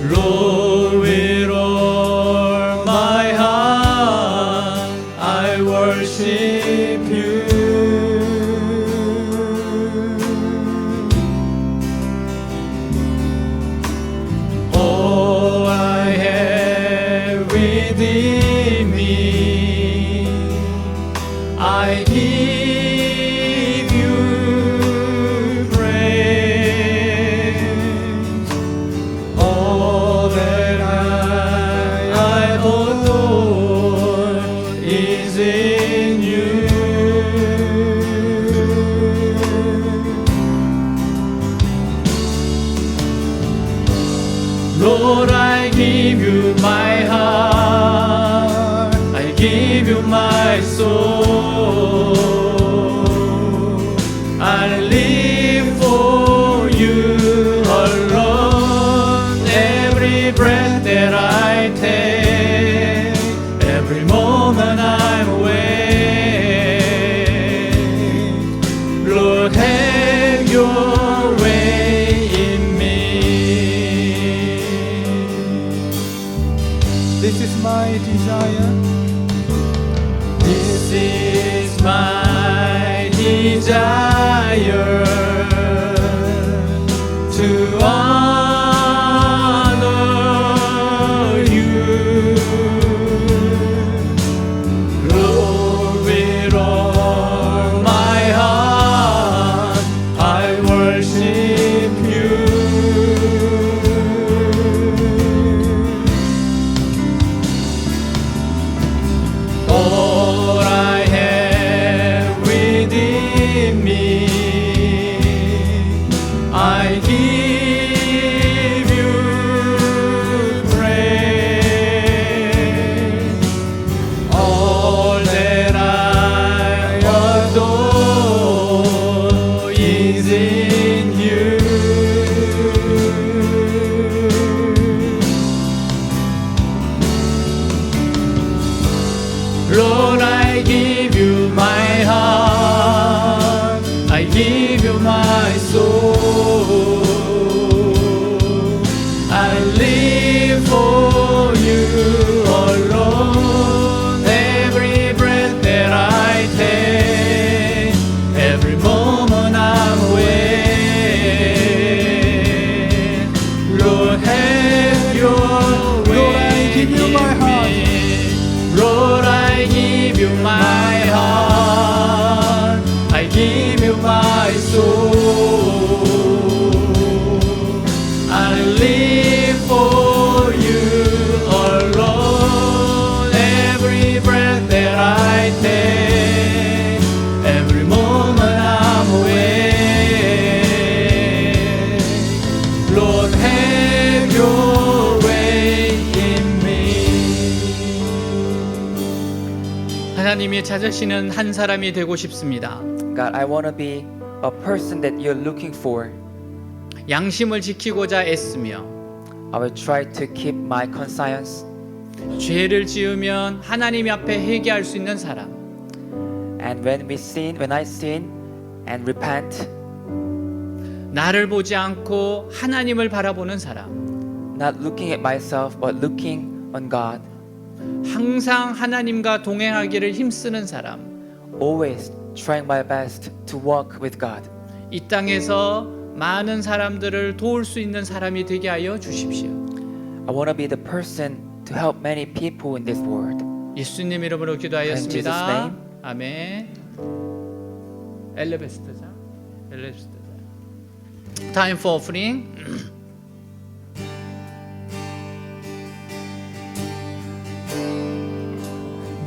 Lord. With all my heart, I worship you. All I have within me, I give you praise. All that I adore is in you. Lord, I give you my heart, I give you my soul. I live for you alone. Every breath that I take, every moment I'm awake, Lord, have your way in me. This is my desire. This is my desire to honor you, Lord. With all my heart, I worship you. All I have within me, I give you praise. All that I adore is in you. Lord, I give you my heart, I give you my soul. I live for you alone. Every breath that I take, every moment I'm awake, Lord, have your way. Lord, I give you my heart. Lord, I give you my heart, I give you my soul. I live for you alone. Every breath that I take, every moment I'm awake, Lord, have your way in me. 하나님이 찾으시는 한 사람이 되고 싶습니다. God, I want to be a person that you're looking for. 양심을 지키고자 애쓰며 I will try to keep my conscience. 죄를 지으면 하나님 앞에 회개할 수 있는 사람. And when I sin and repent, 나를 보지 않고 하나님을 바라보는 사람. not looking at myself but looking on God. 항상 하나님과 동행하기를 힘쓰는 사람. Always trying my best to walk with God. 이 땅에서 많은 사람들을 도울 수 있는 사람이 되게 하여 주십시오. I want to be the person to help many people in this world. 예수님 이름으로 In Jesus' 기도하였습니다. name. 아멘. 엘레베스터자. Time for offering.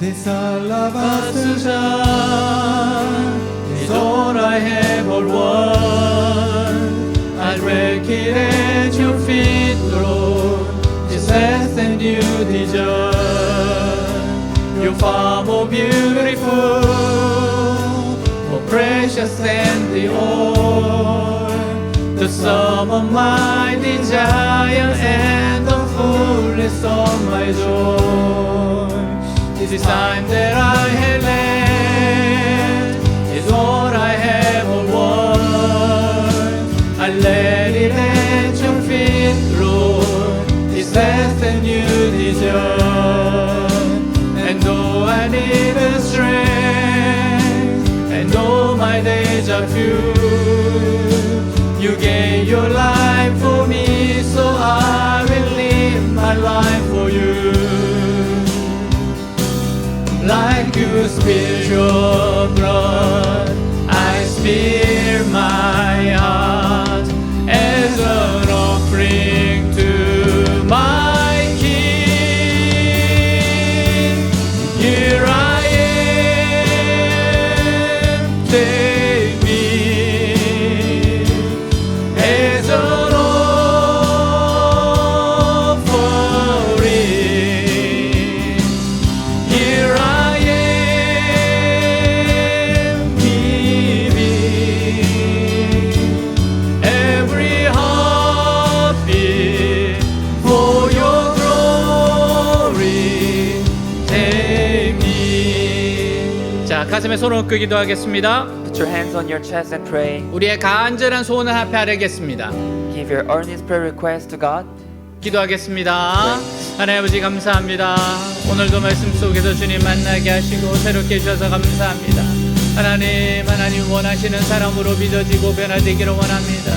This alabaster is all I have or want. I'll break it at your feet, Lord. It's less than you deserve. You're far more beautiful, more precious than the oil. The sum of my desire and the fullness of my joy. This time that I have led is all I have or want. I let it at your feet, Lord. It's less than you deserve. And though I need a strength, and though my days are few, you gave your life for me, so I will live my life for you. Like you spill your blood, I spill my heart as an offering to my King. Here I am, take me as an offering. Here I am, giving every heartbeat for your glory. Take me. 자, 가슴에 손을 얹고 기도하겠습니다. Put your hands on your chest and pray. 우리의 간절한 소원을 앞에 아뢰겠습니다. Give your earnest prayer request to God. 기도하겠습니다. 하나님 아버지 감사합니다. 오늘도 말씀 속에서 주님 만나게 하시고 새롭게 해주셔서 감사합니다. 하나님 원하시는 사람으로 빚어지고 변화되기를 원합니다.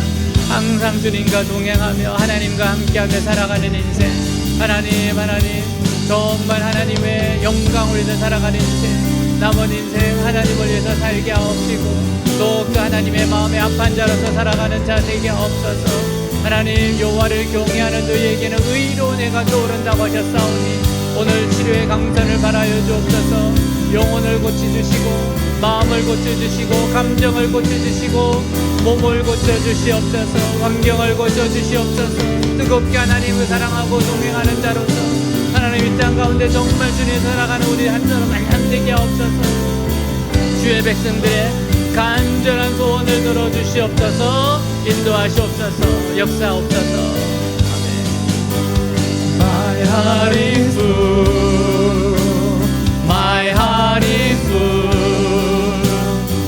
항상 주님과 동행하며 하나님과 함께하며 살아가는 인생. 하나님 정말 하나님의 영광을 위해서 살아가는 인생. 남은 인생 하나님을 위해서 살게 하옵시고 또 그 하나님의 마음에 합한 자로서 살아가는 자 되게 하옵소서. 하나님 여호와를 경외하는 너희에게는 의로운 해가 떠오른다고 하셨사오니 오늘 치료의 강선을 바라여 주옵소서. 영혼을 고쳐주시고 마음을 고쳐주시고 감정을 고쳐주시고 몸을 고쳐주시옵소서. 환경을 고쳐주시옵소서. 뜨겁게 하나님을 사랑하고 동행하는 자로서 하나님 이 땅 가운데 정말 주님 살아가는 우리 한 사람 한 되게 하옵소서. 주의 백성들의 간절한 소원을 들어주시옵소서. 인도하시옵소서. 역사옵소서. 아멘. My heart is full, my heart is full,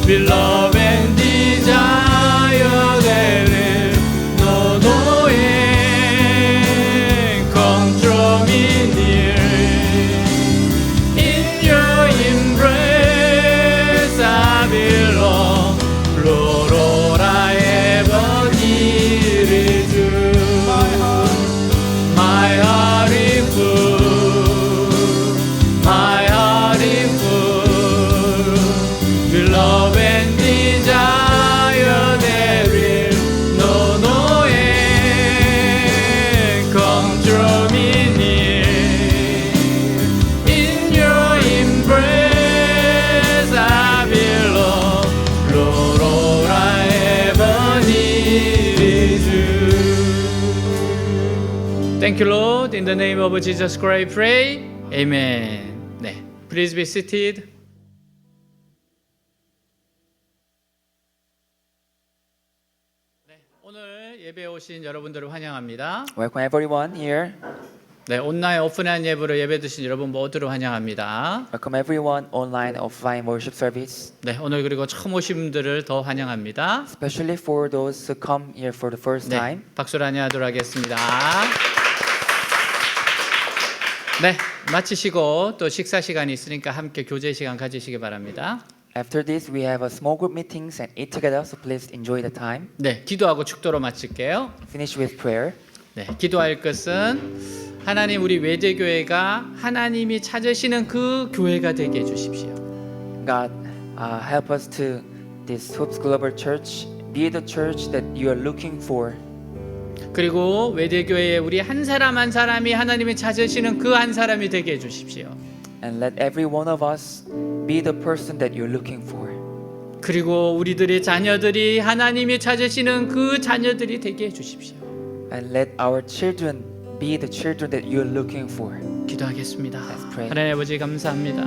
with love and desire that is no end. Come draw me near, in your embrace I belong. Lord, all I ever need is you. My heart is full, my heart is full, with love and desire there is no end. Come draw me near, in your embrace I belong. Lord, all I ever need is you. Thank you, Lord. In the name of Jesus Christ, I pray. Amen. 네, please be seated. 네, 오늘 예배에 오신 여러분들을 환영합니다. Welcome everyone here. 네, 온라인 오프라인 예배로 예배 드신 여러분 모두를 환영합니다. Welcome everyone online offline worship service. 네, 오늘 그리고 처음 오신 분들을 더 환영합니다. Especially for those who come here for the first 네, time. 박수로 안녕하도록 하겠습니다. 네, 마치시고 또 식사 시간이 있으니까 함께 교제 시간 가지시기 바랍니다. After this, we have a small group meetings and eat together. So please enjoy the time. 네, 기도하고 축도로 마칠게요. Finish with prayer. 네, 기도할 것은 하나님 우리 외대교회가 하나님이 찾으시는 그 교회가 되게 해주십시오. God, help us to this Hoops Global Church be the church that you are looking for. 그리고 외대교회에 우리 한 사람 한 사람이 하나님이 찾으시는 그 한 사람이 되게 해주십시오. And let every one of us be the person that you're looking for. 그리고 우리들의 자녀들이 하나님이 찾으시는 그 자녀들이 되게 해주십시오. And let our children be the children that you're looking for. 기도하겠습니다. Let's pray. 하나님 아버지 감사합니다.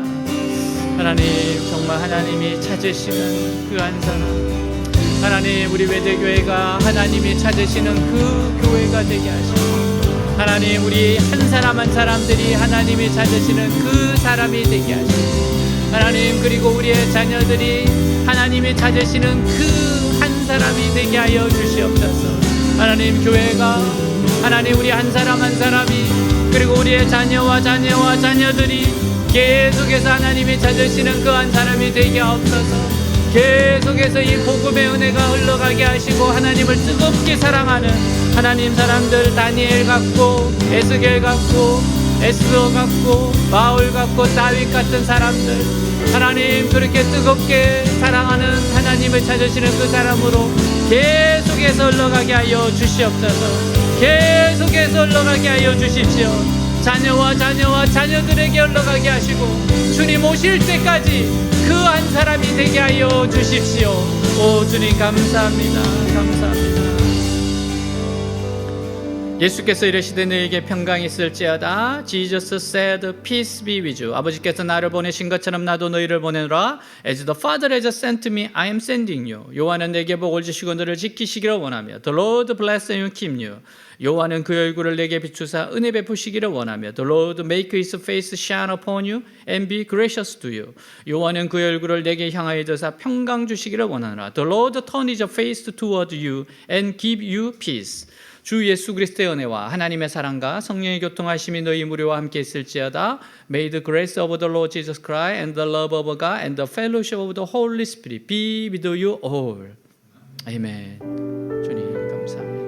하나님 정말 하나님이 찾으시는 그 한 사람, 하나님 우리 외대교회가 하나님이 찾으시는 그 교회가 되게 하시고, 하나님 우리 한 사람 한 사람들이 하나님이 찾으시는 그 사람이 되게 하시고, 하나님 그리고 우리의 자녀들이 하나님이 찾으시는 그 한 사람이 되게 하여 주시옵소서. 하나님 교회가 하나님 우리 한 사람 한 사람이 그리고 우리의 자녀와 자녀들이 계속해서 하나님이 찾으시는 그 한 사람이 되게 하옵소서. 계속해서 이 복음의 은혜가 흘러가게 하시고 하나님을 뜨겁게 사랑하는 하나님 사람들, 다니엘 같고 에스겔 같고 에스더 같고 바울 같고 다윗 같은 사람들, 하나님 그렇게 뜨겁게 사랑하는 하나님을 찾으시는 그 사람으로 계속해서 흘러가게 하여 주시옵소서. 계속해서 흘러가게 하여 주십시오. 자녀와 자녀들에게 흘러가게 하시고 주님 오실 때까지 그 한 사람이 되게 하여 주십시오. 오 주님 감사합니다. 감사합니다. 예수께서 이르시되 너에게 평강이 있을지어다. Jesus said, peace be with you. 아버지께서 나를 보내신 것처럼 나도 너희를 보내노라. As the Father has sent me, I am sending you. 여호와는 내게 복을 주시고 너를 지키시기를 원하며 The Lord bless you, keep you. 여호와는 그 얼굴을 내게 비추사 은혜 베푸시기를 원하며 The Lord make his face shine upon you and be gracious to you. 여호와는 그 얼굴을 내게 향하여 드사 평강 주시기를 원하노라. The Lord turn his face toward you and give you peace. 주 예수 그리스도의 은혜와 하나님의 사랑과 성령의 교통하심이 너희 무리와 함께 있을지어다. May the grace of the Lord Jesus Christ and the love of God and the fellowship of the Holy Spirit be with you all. 아멘. 주님 감사합니다.